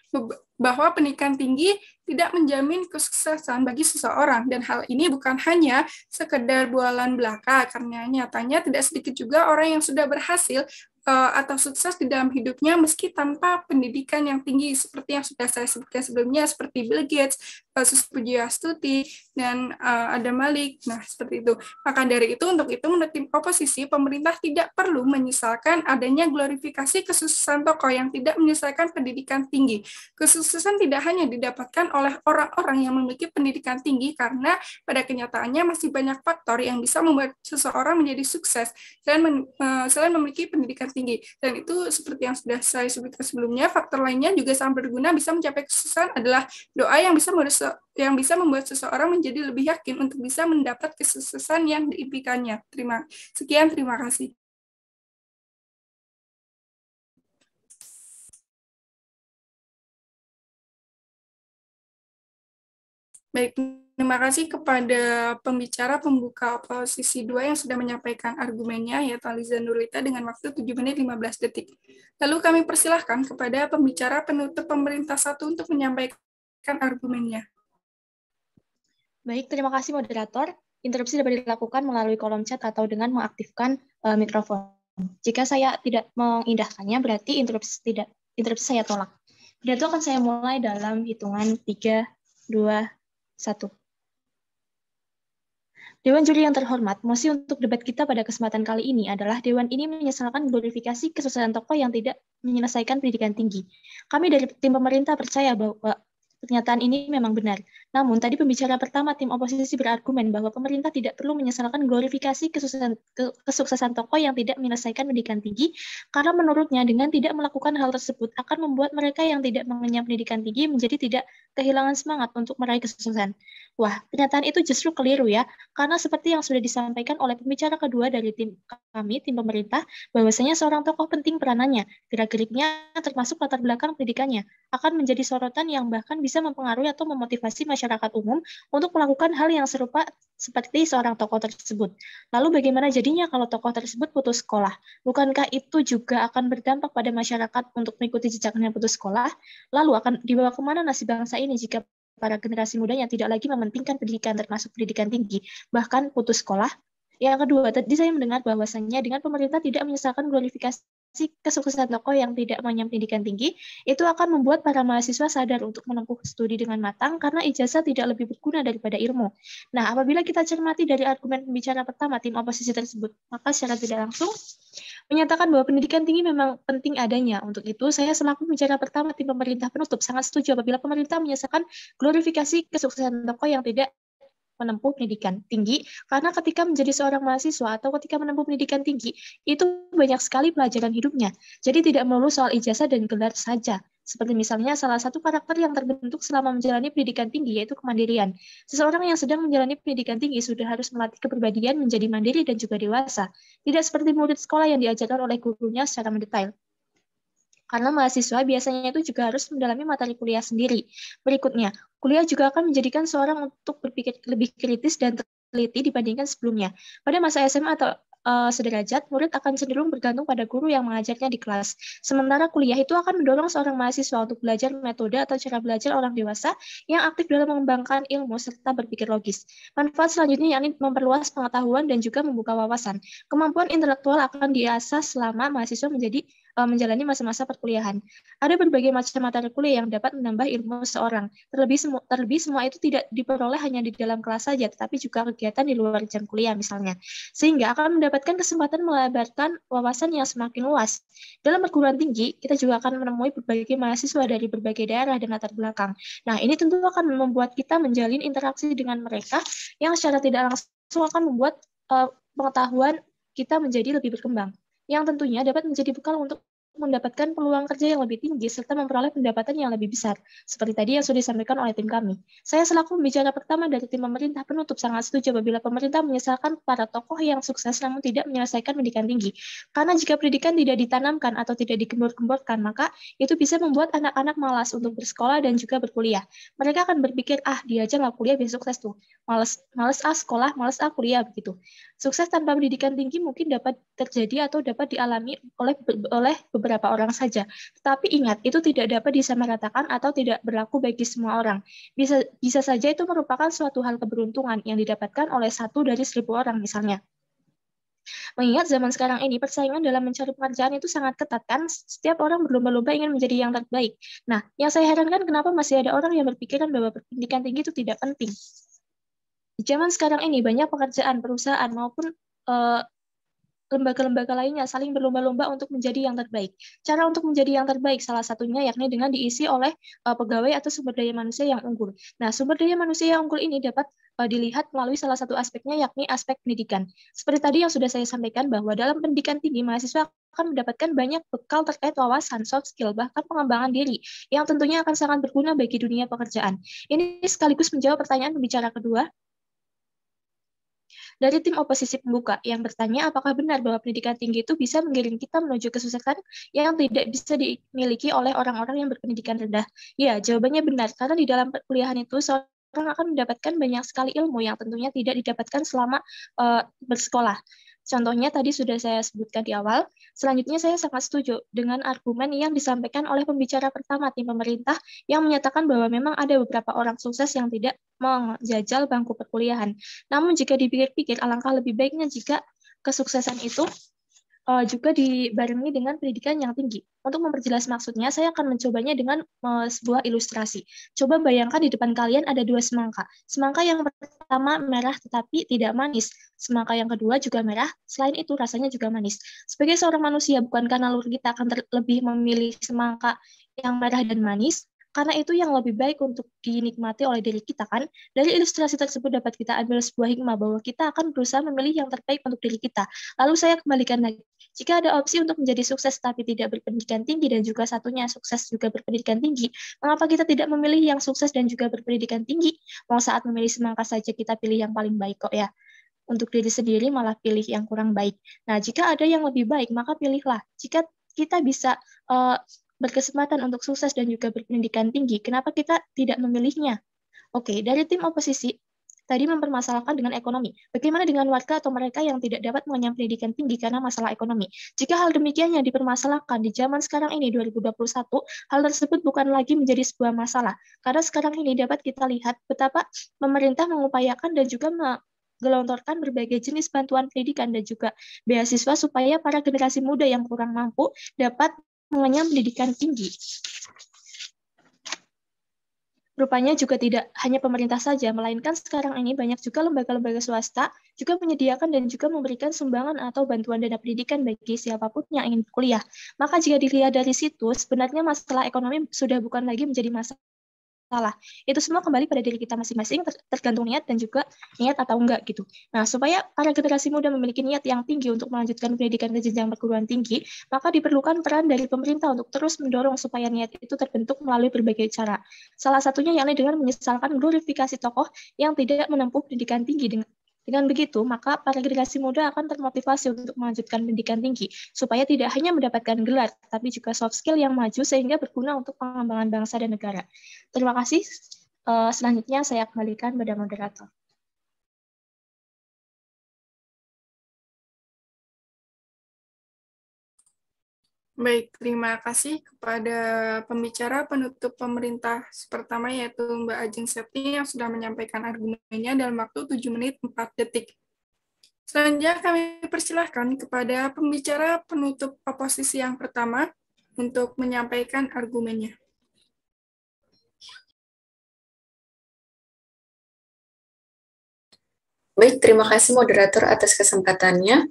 bahwa pendidikan tinggi tidak menjamin kesuksesan bagi seseorang, dan hal ini bukan hanya sekedar bualan belaka, karena nyatanya tidak sedikit juga orang yang sudah berhasil atau sukses di dalam hidupnya meski tanpa pendidikan yang tinggi, seperti yang sudah saya sebutkan sebelumnya, seperti Bill Gates, Susi Pujiastuti, dan Adam Malik. Nah, seperti itu. Maka dari itu, untuk itu menurut tim oposisi, pemerintah tidak perlu menyesalkan adanya glorifikasi kesuksesan tokoh yang tidak menyelesaikan pendidikan tinggi. Kesuksesan tidak hanya didapatkan oleh orang-orang yang memiliki pendidikan tinggi, karena pada kenyataannya masih banyak faktor yang bisa membuat seseorang menjadi sukses selain memiliki pendidikan tinggi. Dan itu seperti yang sudah saya sebutkan sebelumnya, faktor lainnya juga sangat berguna bisa mencapai kesuksesan adalah doa yang bisa membuat seseorang menjadi lebih yakin untuk bisa mendapat kesuksesan yang diimpikannya. Terima kasih. Baik, terima kasih kepada pembicara pembuka oposisi 2 yang sudah menyampaikan argumennya, yaitu Aliza Nurlita dengan waktu 7 menit 15 detik. Lalu kami persilahkan kepada pembicara penutup pemerintah 1 untuk menyampaikan argumennya. Baik, terima kasih moderator. Interupsi dapat dilakukan melalui kolom chat atau dengan mengaktifkan mikrofon. Jika saya tidak mengindahkannya, berarti interupsi saya tolak. Dan itu akan saya mulai dalam hitungan 3, 2, 1. Dewan juri yang terhormat, mosi untuk debat kita pada kesempatan kali ini adalah Dewan ini menyesalkan glorifikasi kesuksesan tokoh yang tidak menyelesaikan pendidikan tinggi. Kami dari tim pemerintah percaya bahwa pernyataan ini memang benar. Namun, tadi pembicara pertama tim oposisi berargumen bahwa pemerintah tidak perlu menyesalkan glorifikasi kesuksesan tokoh yang tidak menyelesaikan pendidikan tinggi, karena menurutnya dengan tidak melakukan hal tersebut akan membuat mereka yang tidak mengenyam pendidikan tinggi menjadi tidak kehilangan semangat untuk meraih kesuksesan. Wah, pernyataan itu justru keliru ya, karena seperti yang sudah disampaikan oleh pembicara kedua dari tim pemerintah, bahwasanya seorang tokoh penting peranannya, gerak-geriknya termasuk latar belakang pendidikannya, akan menjadi sorotan yang bahkan bisa mempengaruhi atau memotivasi masyarakat umum untuk melakukan hal yang serupa seperti seorang tokoh tersebut. Lalu bagaimana jadinya kalau tokoh tersebut putus sekolah? Bukankah itu juga akan berdampak pada masyarakat untuk mengikuti jejaknya putus sekolah? Lalu akan dibawa kemana nasib bangsa ini jika para generasi mudanya tidak lagi mementingkan pendidikan termasuk pendidikan tinggi, bahkan putus sekolah? Yang kedua, tadi saya mendengar bahwasannya dengan pemerintah tidak menyesalkan glorifikasi kesuksesan tokoh yang tidak mengenyam pendidikan tinggi, itu akan membuat para mahasiswa sadar untuk menempuh studi dengan matang karena ijazah tidak lebih berguna daripada ilmu. Nah, apabila kita cermati dari argumen pembicara pertama tim oposisi tersebut, maka secara tidak langsung menyatakan bahwa pendidikan tinggi memang penting adanya. Untuk itu, saya selaku pembicara pertama tim pemerintah penutup sangat setuju apabila pemerintah menyesalkan glorifikasi kesuksesan tokoh yang tidak menempuh pendidikan tinggi, karena ketika menjadi seorang mahasiswa atau ketika menempuh pendidikan tinggi, itu banyak sekali pelajaran hidupnya. Jadi tidak melulu soal ijazah dan gelar saja. Seperti misalnya salah satu karakter yang terbentuk selama menjalani pendidikan tinggi yaitu kemandirian. Seseorang yang sedang menjalani pendidikan tinggi sudah harus melatih kepribadian menjadi mandiri dan juga dewasa. Tidak seperti murid sekolah yang diajarkan oleh gurunya secara mendetail. Karena mahasiswa biasanya itu juga harus mendalami materi kuliah sendiri. Berikutnya, kuliah juga akan menjadikan seorang untuk berpikir lebih kritis dan teliti dibandingkan sebelumnya. Pada masa SMA atau sederajat, murid akan cenderung bergantung pada guru yang mengajarnya di kelas. Sementara kuliah itu akan mendorong seorang mahasiswa untuk belajar metode atau cara belajar orang dewasa yang aktif dalam mengembangkan ilmu serta berpikir logis. Manfaat selanjutnya yakni memperluas pengetahuan dan juga membuka wawasan. Kemampuan intelektual akan diasah selama mahasiswa menjalani masa-masa perkuliahan. Ada berbagai macam materi kuliah yang dapat menambah ilmu seorang. Terlebih semua itu tidak diperoleh hanya di dalam kelas saja, tetapi juga kegiatan di luar jam kuliah misalnya. Sehingga akan mendapatkan kesempatan melebarkan wawasan yang semakin luas. Dalam perguruan tinggi, kita juga akan menemui berbagai mahasiswa dari berbagai daerah dan latar belakang. Nah, ini tentu akan membuat kita menjalin interaksi dengan mereka yang secara tidak langsung akan membuat pengetahuan kita menjadi lebih berkembang, yang tentunya dapat menjadi bekal untuk mendapatkan peluang kerja yang lebih tinggi serta memperoleh pendapatan yang lebih besar, seperti tadi yang sudah disampaikan oleh tim kami. Saya selaku pembicara pertama dari tim pemerintah penutup sangat setuju apabila pemerintah menyesalkan para tokoh yang sukses namun tidak menyelesaikan pendidikan tinggi. Karena jika pendidikan tidak ditanamkan atau tidak dikembor-kemborkan, maka itu bisa membuat anak-anak malas untuk bersekolah dan juga berkuliah. Mereka akan berpikir, dia aja nggak kuliah biar sukses tuh. Males sekolah, males kuliah begitu. Sukses tanpa pendidikan tinggi mungkin dapat terjadi atau dapat dialami oleh beberapa orang saja. Tetapi ingat, itu tidak dapat disamaratakan atau tidak berlaku bagi semua orang. Bisa saja itu merupakan suatu hal keberuntungan yang didapatkan oleh 1 dari 1000 orang misalnya. Mengingat zaman sekarang ini persaingan dalam mencari pekerjaan itu sangat ketat kan, setiap orang berlomba-lomba ingin menjadi yang terbaik. Nah, yang saya herankan kenapa masih ada orang yang berpikiran bahwa pendidikan tinggi itu tidak penting. Di zaman sekarang ini banyak pekerjaan, perusahaan maupun lembaga-lembaga lainnya saling berlomba-lomba untuk menjadi yang terbaik. Cara untuk menjadi yang terbaik salah satunya yakni dengan diisi oleh pegawai atau sumber daya manusia yang unggul. Nah, sumber daya manusia yang unggul ini dapat dilihat melalui salah satu aspeknya yakni aspek pendidikan. Seperti tadi yang sudah saya sampaikan bahwa dalam pendidikan tinggi mahasiswa akan mendapatkan banyak bekal terkait wawasan, soft skill, bahkan pengembangan diri yang tentunya akan sangat berguna bagi dunia pekerjaan. Ini sekaligus menjawab pertanyaan pembicara kedua dari tim oposisi pembuka yang bertanya apakah benar bahwa pendidikan tinggi itu bisa mengiring kita menuju kesuksesan yang tidak bisa dimiliki oleh orang-orang yang berpendidikan rendah. Ya, jawabannya benar, karena di dalam perkuliahan itu seorang akan mendapatkan banyak sekali ilmu yang tentunya tidak didapatkan selama bersekolah. Contohnya tadi sudah saya sebutkan di awal. Selanjutnya saya sangat setuju dengan argumen yang disampaikan oleh pembicara pertama tim pemerintah yang menyatakan bahwa memang ada beberapa orang sukses yang tidak menjajal bangku perkuliahan. Namun jika dipikir-pikir alangkah lebih baiknya jika kesuksesan itu juga dibarengi dengan pendidikan yang tinggi. Untuk memperjelas maksudnya, saya akan mencobanya dengan sebuah ilustrasi. Coba bayangkan di depan kalian ada dua semangka. Semangka yang pertama merah tetapi tidak manis. Semangka yang kedua juga merah, selain itu rasanya juga manis. Sebagai seorang manusia, bukankah naluri kita akan lebih memilih semangka yang merah dan manis? Karena itu yang lebih baik untuk dinikmati oleh diri kita kan. Dari ilustrasi tersebut dapat kita ambil sebuah hikmah bahwa kita akan berusaha memilih yang terbaik untuk diri kita. Lalu saya kembalikan lagi. Jika ada opsi untuk menjadi sukses tapi tidak berpendidikan tinggi dan juga satunya sukses juga berpendidikan tinggi, mengapa kita tidak memilih yang sukses dan juga berpendidikan tinggi? Mau saat memilih semangka saja kita pilih yang paling baik kok ya. Untuk diri sendiri malah pilih yang kurang baik. Nah, jika ada yang lebih baik, maka pilihlah. Jika kita bisa berkesempatan untuk sukses dan juga berpendidikan tinggi, kenapa kita tidak memilihnya? Oke, dari tim oposisi, tadi mempermasalahkan dengan ekonomi. Bagaimana dengan warga atau mereka yang tidak dapat mengenyam pendidikan tinggi karena masalah ekonomi? Jika hal demikian yang dipermasalahkan di zaman sekarang ini, 2021, hal tersebut bukan lagi menjadi sebuah masalah. Karena sekarang ini dapat kita lihat betapa pemerintah mengupayakan dan juga menggelontorkan berbagai jenis bantuan pendidikan dan juga beasiswa supaya para generasi muda yang kurang mampu dapat mengenyam pendidikan tinggi. Rupanya juga tidak hanya pemerintah saja, melainkan sekarang ini banyak juga lembaga-lembaga swasta juga menyediakan dan juga memberikan sumbangan atau bantuan dana pendidikan bagi siapapun yang ingin berkuliah. Maka jika dilihat dari situ, sebenarnya masalah ekonomi sudah bukan lagi menjadi masalah. Itu semua kembali pada diri kita masing-masing, tergantung niat dan juga niat atau enggak gitu. Nah, supaya para generasi muda memiliki niat yang tinggi untuk melanjutkan pendidikan ke jenjang perguruan tinggi, maka diperlukan peran dari pemerintah untuk terus mendorong supaya niat itu terbentuk melalui berbagai cara. Salah satunya yakni dengan menyesalkan glorifikasi tokoh yang tidak menempuh pendidikan tinggi. Dengan begitu, maka para generasi muda akan termotivasi untuk melanjutkan pendidikan tinggi, supaya tidak hanya mendapatkan gelar, tapi juga soft skill yang maju sehingga berguna untuk pengembangan bangsa dan negara. Terima kasih. Selanjutnya saya kembalikan pada moderator. Baik, terima kasih kepada pembicara penutup pemerintah pertama yaitu Mbak Ajeng Septi yang sudah menyampaikan argumennya dalam waktu 7 menit 4 detik. Selanjutnya kami persilahkan kepada pembicara penutup oposisi yang pertama untuk menyampaikan argumennya. Baik, terima kasih moderator atas kesempatannya.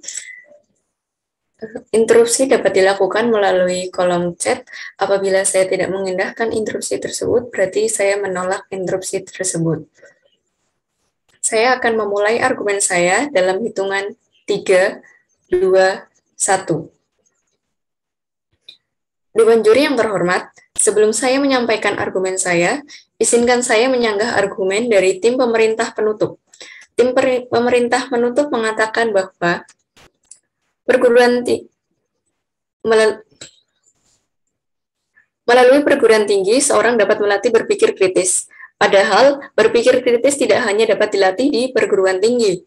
Interupsi dapat dilakukan melalui kolom chat. Apabila saya tidak mengindahkan interupsi tersebut, berarti saya menolak interupsi tersebut. Saya akan memulai argumen saya dalam hitungan 3, 2, 1. Dewan juri yang terhormat, sebelum saya menyampaikan argumen saya, izinkan saya menyanggah argumen dari tim pemerintah penutup. Tim pemerintah penutup mengatakan bahwa melalui perguruan tinggi, seorang dapat melatih berpikir kritis. Padahal, berpikir kritis tidak hanya dapat dilatih di perguruan tinggi.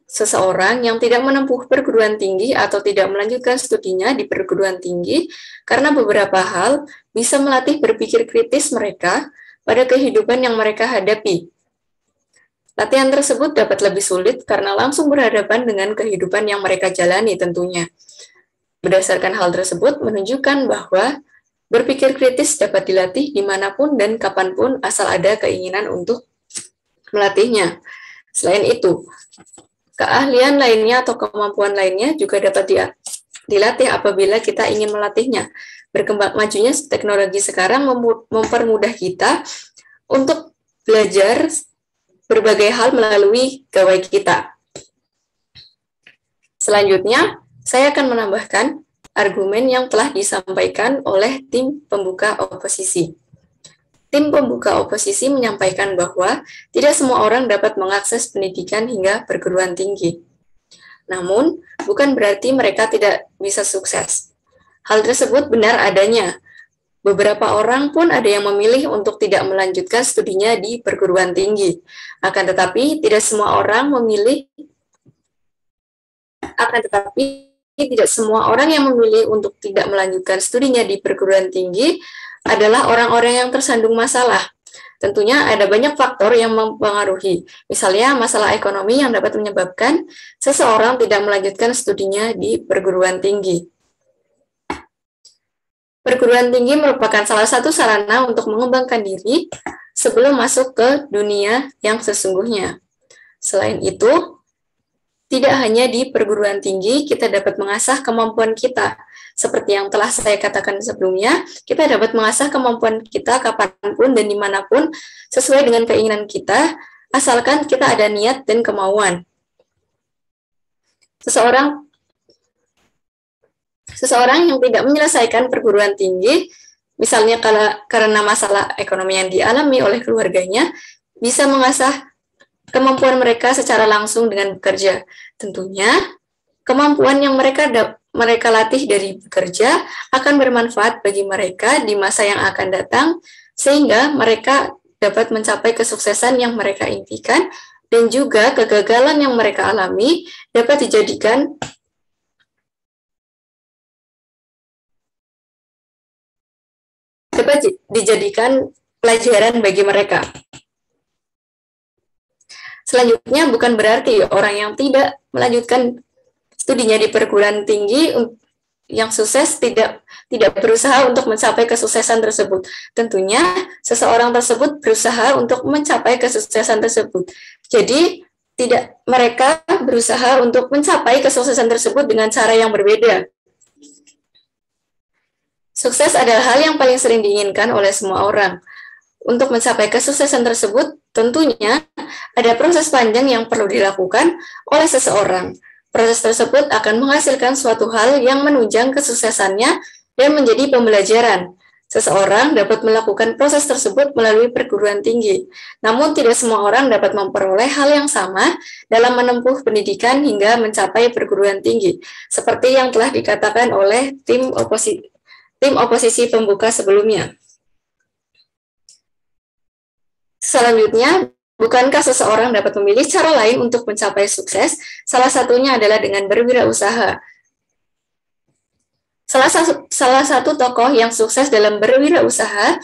Seseorang yang tidak menempuh perguruan tinggi atau tidak melanjutkan studinya di perguruan tinggi karena beberapa hal bisa melatih berpikir kritis mereka pada kehidupan yang mereka hadapi. Latihan tersebut dapat lebih sulit karena langsung berhadapan dengan kehidupan yang mereka jalani tentunya. Berdasarkan hal tersebut menunjukkan bahwa berpikir kritis dapat dilatih dimanapun dan kapanpun asal ada keinginan untuk melatihnya. Selain itu, keahlian lainnya atau kemampuan lainnya juga dapat dilatih apabila kita ingin melatihnya. Berkembang majunya teknologi sekarang mempermudah kita untuk belajar berbagai hal melalui gawai kita. Selanjutnya, saya akan menambahkan argumen yang telah disampaikan oleh tim pembuka oposisi. Tim pembuka oposisi menyampaikan bahwa tidak semua orang dapat mengakses pendidikan hingga perguruan tinggi. Namun, bukan berarti mereka tidak bisa sukses. Hal tersebut benar adanya. Beberapa orang pun ada yang memilih untuk tidak melanjutkan studinya di perguruan tinggi. Akan tetapi, tidak semua orang yang memilih untuk tidak melanjutkan studinya di perguruan tinggi adalah orang-orang yang tersandung masalah. Tentunya ada banyak faktor yang mempengaruhi. Misalnya, masalah ekonomi yang dapat menyebabkan seseorang tidak melanjutkan studinya di perguruan tinggi. Perguruan tinggi merupakan salah satu sarana untuk mengembangkan diri sebelum masuk ke dunia yang sesungguhnya. Selain itu, tidak hanya di perguruan tinggi kita dapat mengasah kemampuan kita. Seperti yang telah saya katakan sebelumnya, kita dapat mengasah kemampuan kita kapanpun dan dimanapun sesuai dengan keinginan kita, asalkan kita ada niat dan kemauan. Seseorang yang tidak menyelesaikan perguruan tinggi, misalnya karena masalah ekonomi yang dialami oleh keluarganya, bisa mengasah kemampuan mereka secara langsung dengan bekerja. Tentunya, kemampuan yang mereka latih dari bekerja akan bermanfaat bagi mereka di masa yang akan datang, sehingga mereka dapat mencapai kesuksesan yang mereka impikan, dan juga kegagalan yang mereka alami dapat dijadikan pelajaran bagi mereka. Selanjutnya, bukan berarti orang yang tidak melanjutkan studinya di perguruan tinggi yang sukses tidak berusaha untuk mencapai kesuksesan tersebut. Tentunya, seseorang tersebut berusaha untuk mencapai kesuksesan tersebut. Jadi, mereka berusaha untuk mencapai kesuksesan tersebut dengan cara yang berbeda. Sukses adalah hal yang paling sering diinginkan oleh semua orang. Untuk mencapai kesuksesan tersebut, tentunya ada proses panjang yang perlu dilakukan oleh seseorang. Proses tersebut akan menghasilkan suatu hal yang menunjang kesuksesannya dan menjadi pembelajaran. Seseorang dapat melakukan proses tersebut melalui perguruan tinggi, namun tidak semua orang dapat memperoleh hal yang sama dalam menempuh pendidikan hingga mencapai perguruan tinggi, seperti yang telah dikatakan oleh tim oposisi pembuka sebelumnya. Selanjutnya, bukankah seseorang dapat memilih cara lain untuk mencapai sukses? Salah satunya adalah dengan berwirausaha. Salah satu tokoh yang sukses dalam berwirausaha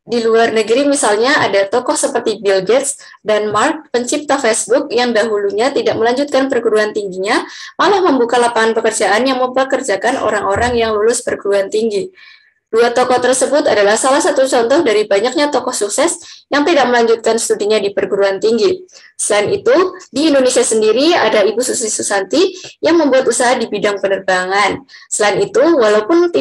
di luar negeri misalnya ada tokoh seperti Bill Gates dan Mark, pencipta Facebook yang dahulunya tidak melanjutkan perguruan tingginya, malah membuka lapangan pekerjaan yang mempekerjakan orang-orang yang lulus perguruan tinggi. Dua tokoh tersebut adalah salah satu contoh dari banyaknya tokoh sukses yang tidak melanjutkan studinya di perguruan tinggi. Selain itu, di Indonesia sendiri ada Ibu Susi Susanti yang membuat usaha di bidang penerbangan. Selain itu, walaupun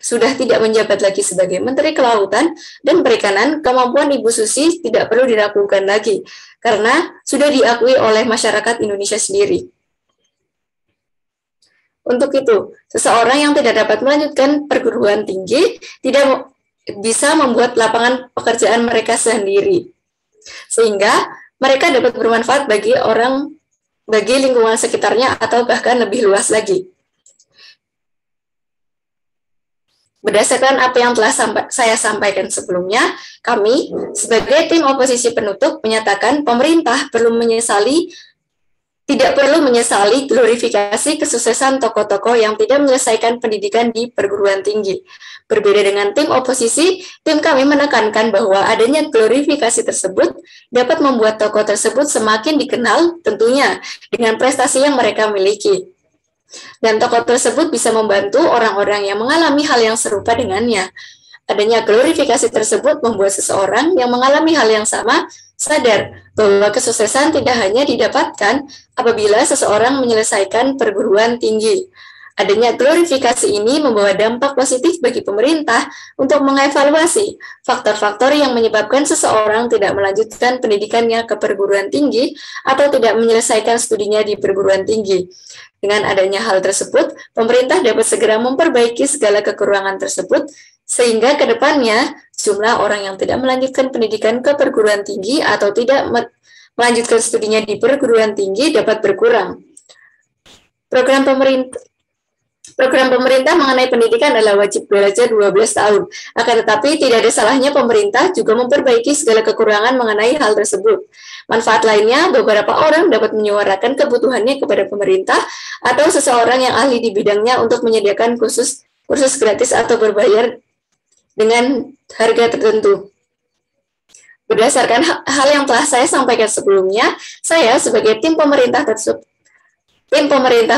sudah tidak menjabat lagi sebagai Menteri Kelautan dan Perikanan, kemampuan Ibu Susi tidak perlu diragukan lagi, karena sudah diakui oleh masyarakat Indonesia sendiri. Untuk itu, seseorang yang tidak dapat melanjutkan perguruan tinggi tidak bisa membuat lapangan pekerjaan mereka sendiri, sehingga mereka dapat bermanfaat bagi lingkungan sekitarnya atau bahkan lebih luas lagi. Berdasarkan apa yang telah saya sampaikan sebelumnya, kami sebagai tim oposisi penutup menyatakan pemerintah perlu menyesali Tidak perlu menyesali glorifikasi kesuksesan tokoh-tokoh yang tidak menyelesaikan pendidikan di perguruan tinggi. Berbeda dengan tim oposisi, tim kami menekankan bahwa adanya glorifikasi tersebut dapat membuat tokoh tersebut semakin dikenal tentunya dengan prestasi yang mereka miliki. Dan tokoh tersebut bisa membantu orang-orang yang mengalami hal yang serupa dengannya. Adanya glorifikasi tersebut membuat seseorang yang mengalami hal yang sama sadar bahwa kesuksesan tidak hanya didapatkan apabila seseorang menyelesaikan perguruan tinggi. Adanya glorifikasi ini membawa dampak positif bagi pemerintah untuk mengevaluasi faktor-faktor yang menyebabkan seseorang tidak melanjutkan pendidikannya ke perguruan tinggi atau tidak menyelesaikan studinya di perguruan tinggi. Dengan adanya hal tersebut, pemerintah dapat segera memperbaiki segala kekurangan tersebut sehingga ke depannya jumlah orang yang tidak melanjutkan pendidikan ke perguruan tinggi atau tidak melanjutkan studinya di perguruan tinggi dapat berkurang. Program pemerintah mengenai pendidikan adalah wajib belajar 12 tahun. Akan tetapi tidak ada salahnya pemerintah juga memperbaiki segala kekurangan mengenai hal tersebut. Manfaat lainnya, beberapa orang dapat menyuarakan kebutuhannya kepada pemerintah atau seseorang yang ahli di bidangnya untuk menyediakan kursus gratis atau berbayar dengan harga tertentu. Berdasarkan hal yang telah saya sampaikan sebelumnya, saya sebagai tim pemerintah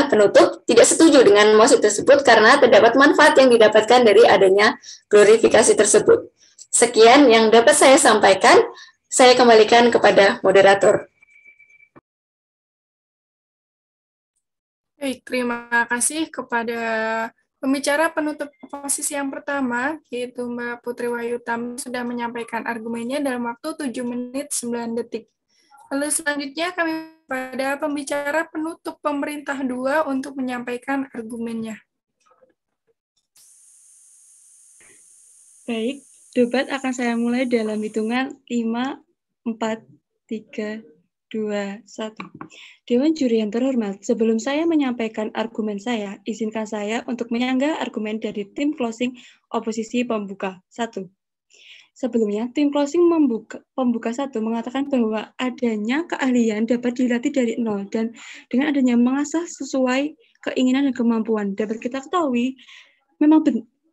penutup tidak setuju dengan mosi tersebut karena terdapat manfaat yang didapatkan dari adanya glorifikasi tersebut. Sekian yang dapat saya sampaikan, saya kembalikan kepada moderator. Baik, terima kasih kepada pembicara penutup posisi yang pertama, yaitu Mbak Putri Wahyutami, sudah menyampaikan argumennya dalam waktu 7 menit 9 detik. Lalu selanjutnya kami pada pembicara penutup pemerintah 2 untuk menyampaikan argumennya. Baik, debat akan saya mulai dalam hitungan 5, 4, 3, 2, 1. Dewan juri yang terhormat, sebelum saya menyampaikan argumen saya, izinkan saya untuk menyanggah argumen dari tim closing oposisi pembuka 1. Sebelumnya, tim closing pembuka 1 mengatakan bahwa adanya keahlian dapat dilatih dari nol dan dengan adanya mengasah sesuai keinginan dan kemampuan. Dapat kita ketahui, memang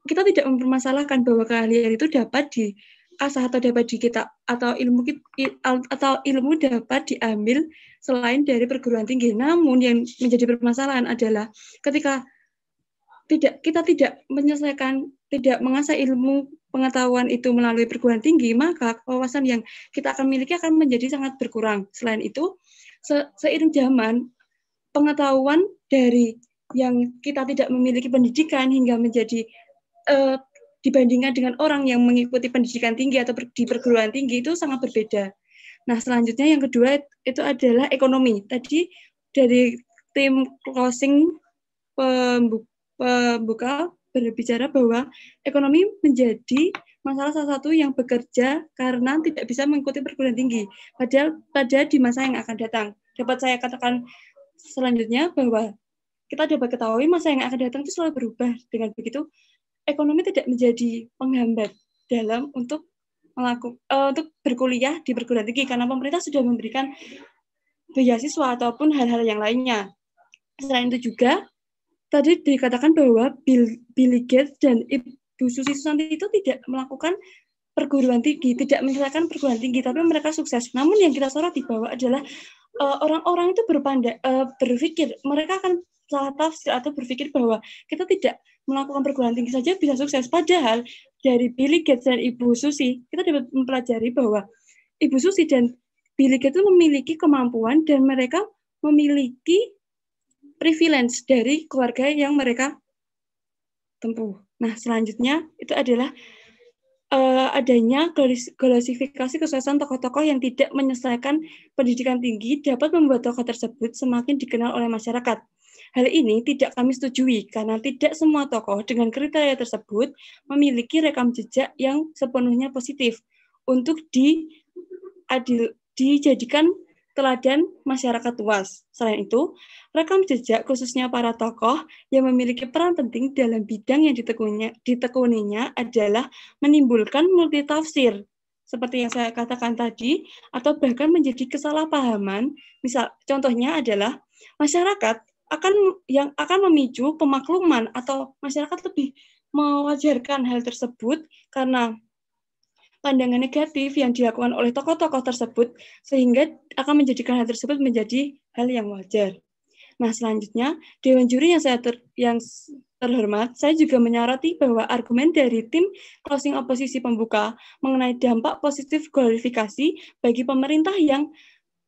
kita tidak mempermasalahkan bahwa keahlian itu dapat diasah atau dapat atau ilmu dapat diambil selain dari perguruan tinggi. Namun yang menjadi permasalahan adalah ketika kita tidak mengasah ilmu pengetahuan itu melalui perguruan tinggi, maka wawasan yang kita akan miliki akan menjadi sangat berkurang. Selain itu, seiring zaman, pengetahuan dari yang kita tidak memiliki pendidikan hingga menjadi dibandingkan dengan orang yang mengikuti pendidikan tinggi atau di perguruan tinggi itu sangat berbeda. Nah, selanjutnya yang kedua itu adalah ekonomi. Tadi dari tim closing pembuka berbicara bahwa ekonomi menjadi masalah salah satu yang bekerja karena tidak bisa mengikuti perguruan tinggi. Padahal pada di masa yang akan datang. Dapat saya katakan selanjutnya bahwa kita dapat ketahui masa yang akan datang itu selalu berubah. Dengan begitu, ekonomi tidak menjadi penghambat dalam untuk berkuliah di perguruan tinggi karena pemerintah sudah memberikan beasiswa ataupun hal-hal yang lainnya. Selain itu juga tadi dikatakan bahwa Bill Gates dan Ibu Susi Susanti itu tidak melakukan perguruan tinggi, tidak menyelesaikan perguruan tinggi, tapi mereka sukses. Namun yang kita soroti bahwa adalah orang-orang itu berpikir mereka akan salah tafsir atau berpikir bahwa kita tidak melakukan perguruan tinggi saja bisa sukses. Padahal dari Bill Gates dan Ibu Susi, kita dapat mempelajari bahwa Ibu Susi dan Bill Gates itu memiliki kemampuan dan mereka memiliki privilege dari keluarga yang mereka tempuh. Nah, selanjutnya itu adalah adanya glorifikasi kesuksesan tokoh-tokoh yang tidak menyelesaikan pendidikan tinggi dapat membuat tokoh tersebut semakin dikenal oleh masyarakat. Hal ini tidak kami setujui karena tidak semua tokoh dengan kriteria tersebut memiliki rekam jejak yang sepenuhnya positif untuk dijadikan teladan masyarakat luas. Selain itu, rekam jejak khususnya para tokoh yang memiliki peran penting dalam bidang yang ditekuninya adalah menimbulkan multitafsir. seperti yang saya katakan tadi, atau bahkan menjadi kesalahpahaman. Misal, contohnya adalah masyarakat yang akan memicu pemakluman atau masyarakat lebih mewajarkan hal tersebut karena pandangan negatif yang dilakukan oleh tokoh-tokoh tersebut, sehingga akan menjadikan hal tersebut menjadi hal yang wajar. Nah, selanjutnya, Dewan Juri yang terhormat, saya juga menyoroti bahwa argumen dari tim closing oposisi pembuka mengenai dampak positif glorifikasi bagi pemerintah yang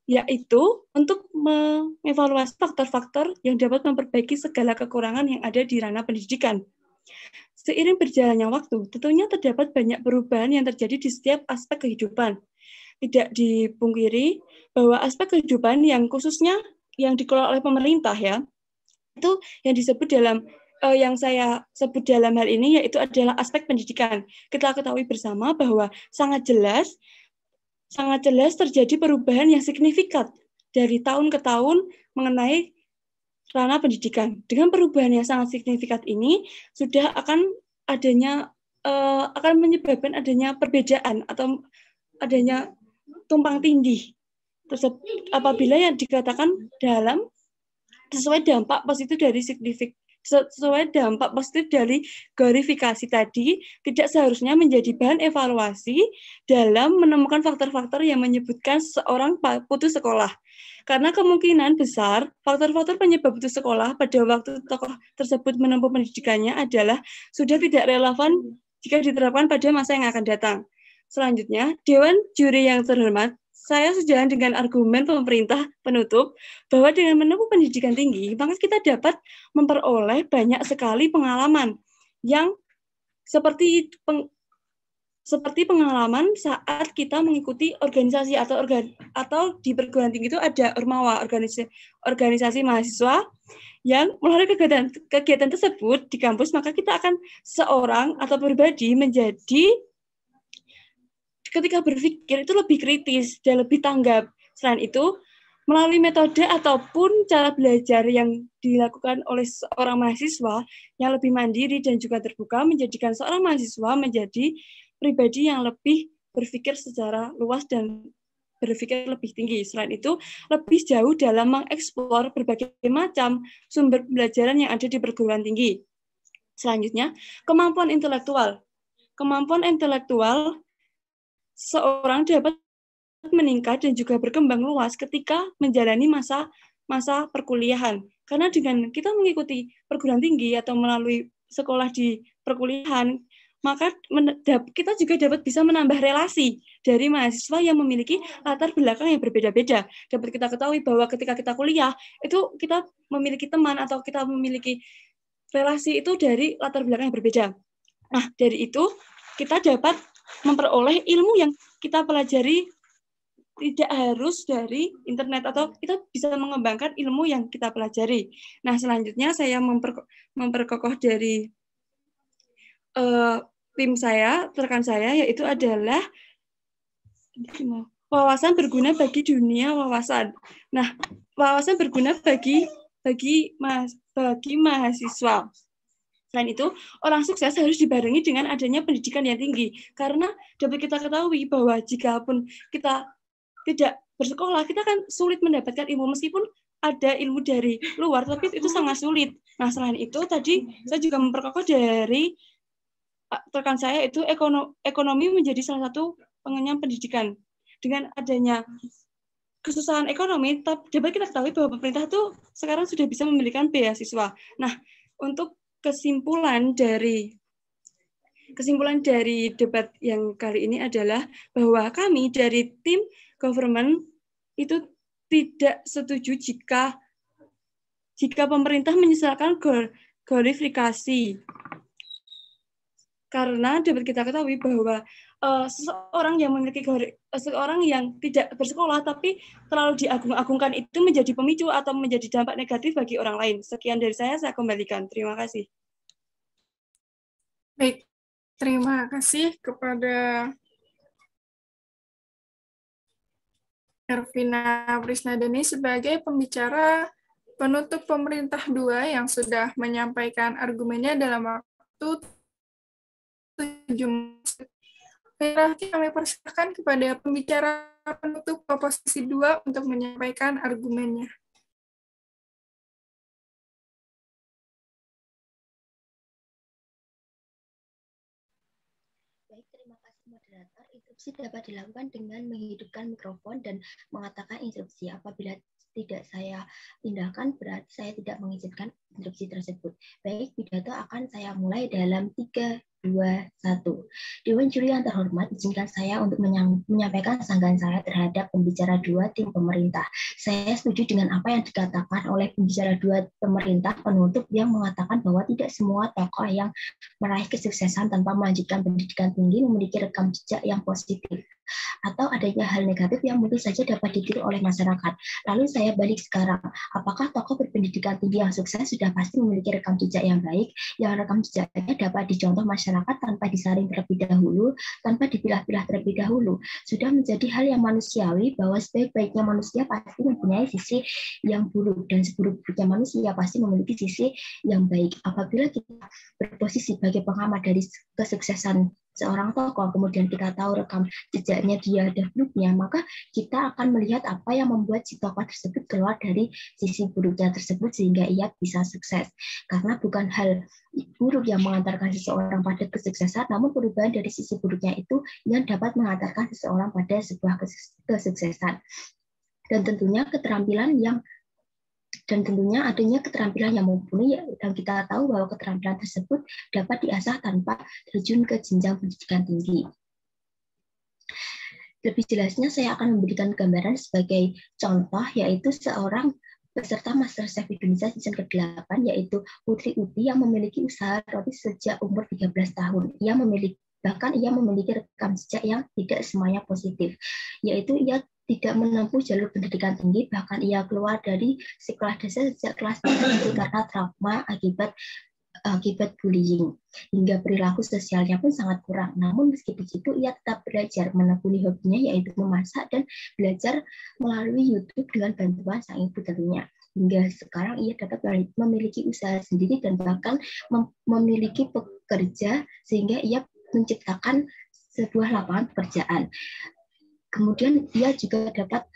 yaitu untuk mengevaluasi faktor-faktor yang dapat memperbaiki segala kekurangan yang ada di ranah pendidikan. Seiring berjalannya waktu, tentunya terdapat banyak perubahan yang terjadi di setiap aspek kehidupan. Tidak dipungkiri bahwa aspek kehidupan yang khususnya yang dikelola oleh pemerintah ya, itu yang disebut dalam yang saya sebut dalam hal ini yaitu adalah aspek pendidikan. Kita ketahui bersama bahwa sangat jelas terjadi perubahan yang signifikan dari tahun ke tahun mengenai ranah pendidikan. Dengan perubahan yang sangat signifikan ini sudah akan menyebabkan adanya perbedaan atau adanya tumpang tindih apabila yang dikatakan dalam sesuai dampak positif dari glorifikasi tadi tidak seharusnya menjadi bahan evaluasi dalam menemukan faktor-faktor yang menyebutkan seseorang putus sekolah. Karena kemungkinan besar faktor-faktor penyebab putus sekolah pada waktu tokoh tersebut menempuh pendidikannya adalah sudah tidak relevan jika diterapkan pada masa yang akan datang. Selanjutnya, Dewan Juri yang terhormat, saya sejalan dengan argumen pemerintah penutup bahwa dengan menempuh pendidikan tinggi, maka kita dapat memperoleh banyak sekali pengalaman yang seperti pengalaman saat kita mengikuti organisasi atau di perguruan tinggi itu ada Ormawa, organisasi mahasiswa yang melalui kegiatan tersebut di kampus, maka kita akan seorang atau pribadi menjadi ketika berpikir itu lebih kritis dan lebih tanggap. Selain itu, melalui metode ataupun cara belajar yang dilakukan oleh seorang mahasiswa yang lebih mandiri dan juga terbuka, menjadikan seorang mahasiswa menjadi pribadi yang lebih berpikir secara luas dan berpikir lebih tinggi. Selain itu, lebih jauh dalam mengeksplor berbagai macam sumber pembelajaran yang ada di perguruan tinggi. Selanjutnya, kemampuan intelektual. Kemampuan intelektual seorang dapat meningkat dan juga berkembang luas ketika menjalani masa perkuliahan. Karena dengan kita mengikuti perguruan tinggi atau melalui sekolah di perkuliahan, maka kita juga dapat bisa menambah relasi dari mahasiswa yang memiliki latar belakang yang berbeda-beda. Dapat kita ketahui bahwa ketika kita kuliah, itu kita memiliki teman atau kita memiliki relasi itu dari latar belakang yang berbeda. Nah, dari itu kita dapat memperoleh ilmu yang kita pelajari tidak harus dari internet atau kita bisa mengembangkan ilmu yang kita pelajari. Nah, selanjutnya saya memperkokoh dari tim saya, rekan saya, yaitu adalah wawasan berguna bagi dunia wawasan. Nah, wawasan berguna bagi mahasiswa. Selain itu, orang sukses harus dibarengi dengan adanya pendidikan yang tinggi. Karena dapat kita ketahui bahwa jikapun kita tidak bersekolah, kita kan sulit mendapatkan ilmu. Meskipun ada ilmu dari luar, tapi itu sangat sulit. Nah, selain itu, tadi saya juga memperkokoh dari rekan saya itu ekonomi menjadi salah satu pengenyam pendidikan. Dengan adanya kesusahan ekonomi, dapat kita ketahui bahwa pemerintah itu sekarang sudah bisa memberikan beasiswa. Nah, untuk kesimpulan dari debat yang kali ini adalah bahwa kami dari tim government itu tidak setuju jika pemerintah menyesalkan glorifikasi. Karena dapat kita ketahui bahwa seseorang yang tidak bersekolah tapi terlalu diagung-agungkan itu menjadi pemicu atau menjadi dampak negatif bagi orang lain. Sekian dari saya kembalikan. Terima kasih. Baik, terima kasih kepada Ervina Prisnadeni sebagai pembicara penutup pemerintah 2 yang sudah menyampaikan argumennya dalam waktu 7 menit. Terakhir kami persilakan kepada pembicara penutup proposisi 2 untuk menyampaikan argumennya. Baik, terima kasih moderator. Instruksi dapat dilakukan dengan menghidupkan mikrofon dan mengatakan instruksi. Apabila tidak saya pindahkan, berarti saya tidak mengizinkan instruksi tersebut. Baik, pidato akan saya mulai dalam 3, 2, 1. Dewan Juri yang terhormat, izinkan saya untuk menyampaikan sanggahan saya terhadap pembicara 2 tim pemerintah. Saya setuju dengan apa yang dikatakan oleh pembicara 2 pemerintah penutup yang mengatakan bahwa tidak semua tokoh yang meraih kesuksesan tanpa melanjutkan pendidikan tinggi memiliki rekam jejak yang positif, atau adanya hal negatif yang mungkin saja dapat ditiru oleh masyarakat. Lalu saya balik sekarang, apakah tokoh berpendidikan tinggi yang sukses sudah pasti memiliki rekam jejak yang baik, yang rekam jejaknya dapat dicontoh masyarakat tanpa disaring terlebih dahulu, tanpa dipilah-pilah terlebih dahulu? Sudah menjadi hal yang manusiawi bahwa sebaik-baiknya manusia pasti mempunyai sisi yang buruk, dan seburuk-buruknya manusia pasti memiliki sisi yang baik. Apabila kita berposisi sebagai pengamat dari kesuksesan seorang tokoh, kemudian kita tahu rekam jejaknya dia ada buruknya, maka kita akan melihat apa yang membuat si tokoh tersebut keluar dari sisi buruknya tersebut sehingga ia bisa sukses. Karena bukan hal buruk yang mengantarkan seseorang pada kesuksesan, namun perubahan dari sisi buruknya itu yang dapat mengantarkan seseorang pada sebuah kesuksesan. Dan tentunya adanya keterampilan yang mumpuni, dan kita tahu bahwa keterampilan tersebut dapat diasah tanpa terjun ke jenjang pendidikan tinggi. Lebih jelasnya saya akan memberikan gambaran sebagai contoh, yaitu seorang peserta MasterChef Indonesia season ke-8, yaitu Putri Uti yang memiliki usaha roti sejak umur 13 tahun. Bahkan ia memiliki rekam jejak yang tidak semuanya positif, yaitu ia tidak menempuh jalur pendidikan tinggi, bahkan ia keluar dari sekolah dasar sejak kelas 3 karena trauma akibat bullying, hingga perilaku sosialnya pun sangat kurang. Namun meski begitu, ia tetap belajar menekuni hobinya, yaitu memasak, dan belajar melalui YouTube dengan bantuan sang ibu tentunya. Hingga sekarang ia dapat memiliki usaha sendiri dan bahkan memiliki pekerja, sehingga ia menciptakan sebuah lapangan pekerjaan. Kemudian ia juga dapat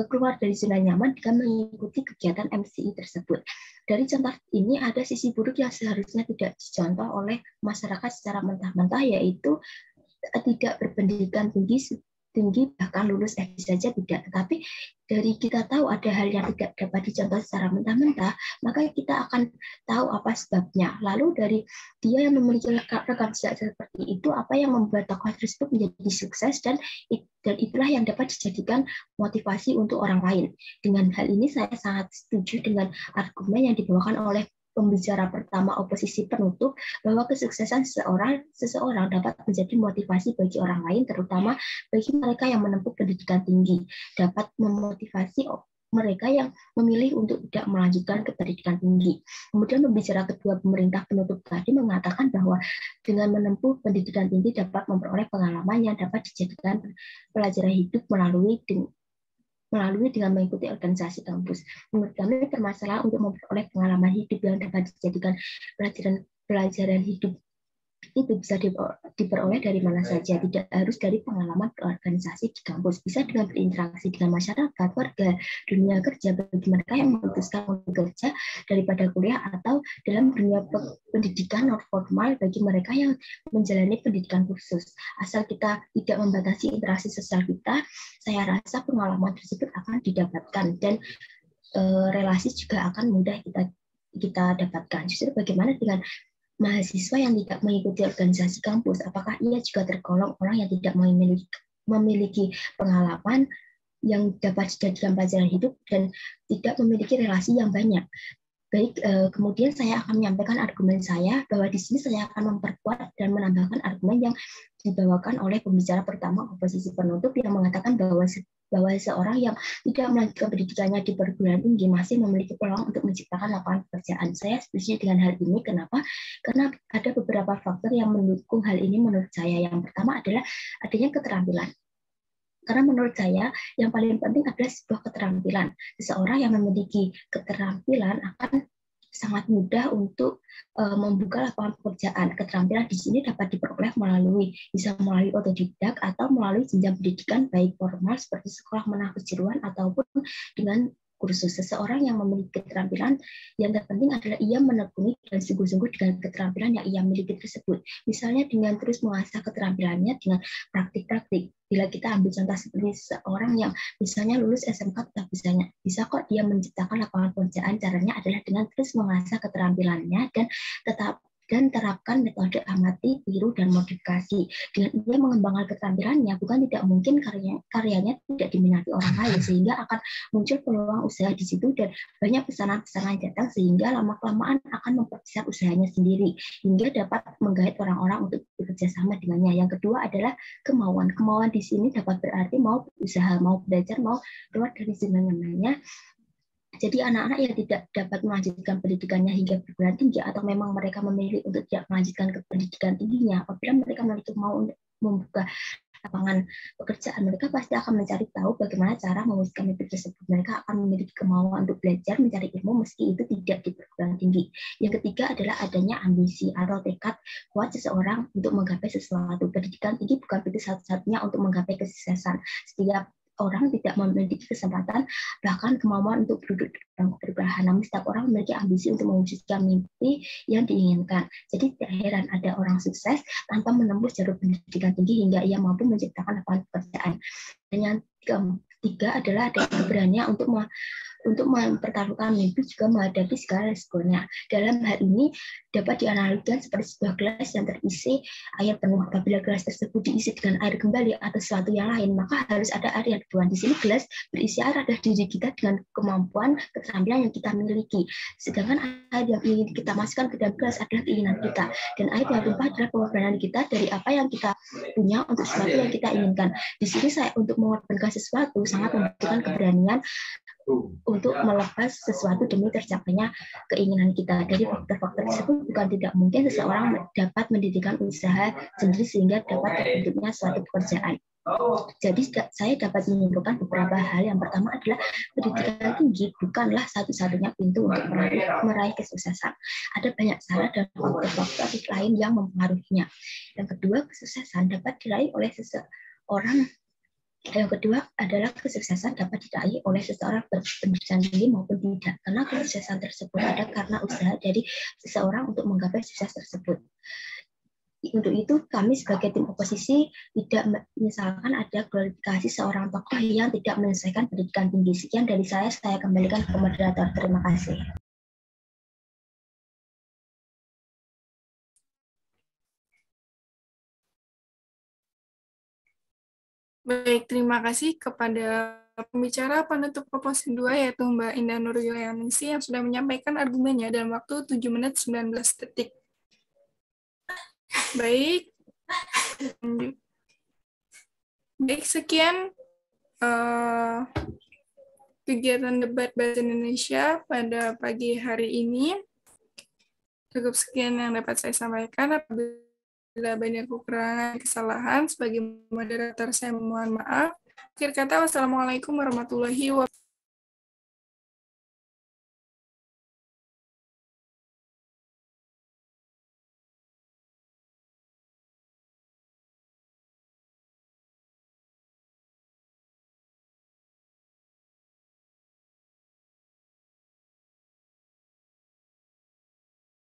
keluar dari zona nyaman dengan mengikuti kegiatan MCI tersebut. Dari contoh ini ada sisi buruk yang seharusnya tidak dicontoh oleh masyarakat secara mentah-mentah, yaitu tidak berpendidikan tinggi, bahkan lulus SD saja tidak. Tetapi dari kita tahu ada hal yang tidak dapat dicontoh secara mentah-mentah, maka kita akan tahu apa sebabnya. Lalu dari dia yang memiliki rekam jejak seperti itu, apa yang membuat tokoh tersebut menjadi sukses, dan itulah yang dapat dijadikan motivasi untuk orang lain. Dengan hal ini saya sangat setuju dengan argumen yang dibawakan oleh pembicara pertama oposisi penutup, bahwa kesuksesan seseorang dapat menjadi motivasi bagi orang lain, terutama bagi mereka yang menempuh pendidikan tinggi, dapat memotivasi mereka yang memilih untuk tidak melanjutkan ke pendidikan tinggi. Kemudian pembicara kedua pemerintah penutup tadi mengatakan bahwa dengan menempuh pendidikan tinggi dapat memperoleh pengalaman yang dapat dijadikan pelajaran hidup melalui dengan mengikuti organisasi kampus. Menurut kami, permasalahan untuk memperoleh pengalaman hidup yang dapat dijadikan pelajaran hidup itu bisa diperoleh dari mana saja, tidak harus dari pengalaman berorganisasi di kampus, bisa dengan berinteraksi dengan masyarakat, warga, dunia kerja bagi mereka yang memutuskan untuk bekerja daripada kuliah, atau dalam dunia pendidikan non formal bagi mereka yang menjalani pendidikan khusus. Asal kita tidak membatasi interaksi sosial kita, saya rasa pengalaman tersebut akan didapatkan, dan relasi juga akan mudah kita dapatkan. Justru bagaimana dengan mahasiswa yang tidak mengikuti organisasi kampus, apakah ia juga tergolong orang yang tidak memiliki pengalaman yang dapat dijadikan pelajaran hidup dan tidak memiliki relasi yang banyak? Baik, kemudian saya akan menyampaikan argumen saya, bahwa di sini saya akan memperkuat dan menambahkan argumen yang dibawakan oleh pembicara pertama oposisi penutup yang mengatakan bahwa seorang yang tidak melanjutkan pendidikannya di perguruan tinggi masih memiliki peluang untuk menciptakan lapangan pekerjaan. Saya setuju dengan hal ini. Kenapa? Karena ada beberapa faktor yang mendukung hal ini menurut saya. Yang pertama adalah adanya keterampilan. Karena menurut saya yang paling penting adalah sebuah keterampilan. Seseorang yang memiliki keterampilan akan sangat mudah untuk membuka lapangan pekerjaan. Keterampilan di sini dapat diperoleh bisa melalui otodidak atau melalui jenjang pendidikan baik formal seperti sekolah menengah kejuruan ataupun dengan kursus. Seseorang yang memiliki keterampilan yang terpenting adalah ia menekuni dan sungguh-sungguh dengan keterampilan yang ia miliki tersebut. Misalnya dengan terus mengasah keterampilannya dengan praktik-praktik. Bila kita ambil contoh seperti seorang yang misalnya lulus SMK tetap bisa kok dia menciptakan lapangan pekerjaan, caranya adalah dengan terus mengasah keterampilannya dan terapkan metode amati, tiru, dan modifikasi. Dengan ia mengembangkan keterampilannya, bukan tidak mungkin karyanya tidak diminati orang lain, sehingga akan muncul peluang usaha di situ dan banyak pesanan-pesanan datang, sehingga lama-kelamaan akan memperbesar usahanya sendiri, hingga dapat menggait orang-orang untuk bekerja sama dengannya. Yang kedua adalah kemauan. Kemauan di sini dapat berarti mau usaha, mau belajar, mau keluar dari zona nyamannya. Jadi anak-anak yang tidak dapat melanjutkan pendidikannya hingga perguruan tinggi atau memang mereka memilih untuk tidak melanjutkan ke pendidikan tingginya, apabila mereka mau membuka lapangan pekerjaan, mereka pasti akan mencari tahu bagaimana cara mewujudkan mimpi tersebut. Mereka akan memiliki kemauan untuk belajar, mencari ilmu meski itu tidak di perguruan tinggi. Yang ketiga adalah adanya ambisi atau tekad kuat seseorang untuk menggapai sesuatu. Pendidikan tinggi bukan pintu satu-satunya untuk menggapai kesuksesan. Setiap orang tidak memiliki kesempatan bahkan kemampuan untuk duduk dalam perubahan. Namun setiap orang memiliki ambisi untuk mewujudkan mimpi yang diinginkan. Jadi tidak heran ada orang sukses tanpa menembus jalur pendidikan tinggi hingga ia mampu menciptakan lapangan pekerjaan. Dan yang ketiga adalah ada keberanian untuk mempertaruhkan mimpi juga menghadapi segala resikonya. Dalam hal ini dapat dianalogikan seperti sebuah gelas yang terisi air penuh. Apabila gelas tersebut diisi dengan air kembali atau sesuatu yang lain, maka harus ada air yang dibuang. Di sini gelas berisi air adalah diri kita dengan kemampuan, keterampilan yang kita miliki. Sedangkan air yang ingin kita masukkan ke dalam gelas adalah keinginan kita. Dan air yang tumpah adalah pengorbanan kita dari apa yang kita punya untuk sesuatu yang kita inginkan. Di sini saya untuk mengorbankan sesuatu sangat membutuhkan keberanian untuk melepas sesuatu demi tercapainya keinginan kita. Dari faktor-faktor tersebut bukan tidak mungkin seseorang dapat mendirikan usaha sendiri sehingga dapat terbentuknya suatu pekerjaan. Jadi saya dapat menyimpulkan beberapa hal. Yang pertama adalah pendidikan tinggi bukanlah satu-satunya pintu untuk meraih kesuksesan. Ada banyak cara dan faktor-faktor lain yang mempengaruhinya. Yang kedua, kesuksesan dapat diraih oleh seseorang. Yang kedua adalah kesuksesan dapat diraih oleh seseorang berpendidikan tinggi maupun tidak, karena kesuksesan tersebut ada karena usaha dari seseorang untuk menggapai sukses tersebut. Untuk itu, kami sebagai tim oposisi tidak menyesalkan ada glorifikasi seorang tokoh yang tidak menyelesaikan pendidikan tinggi. Sekian dari saya kembalikan ke moderator. Terima kasih. Baik, terima kasih kepada pembicara penutup proposi 2 yaitu Mbak Indah Nurjulianisi yang sudah menyampaikan argumennya dalam waktu 7 menit 19 detik. Baik, sekian kegiatan debat Bahasa Indonesia pada pagi hari ini. Cukup sekian yang dapat saya sampaikan. Apabila banyak kekurangan, kesalahan, sebagai moderator saya mohon maaf. Akhir kata, wassalamualaikum warahmatullahi wabarakatuh.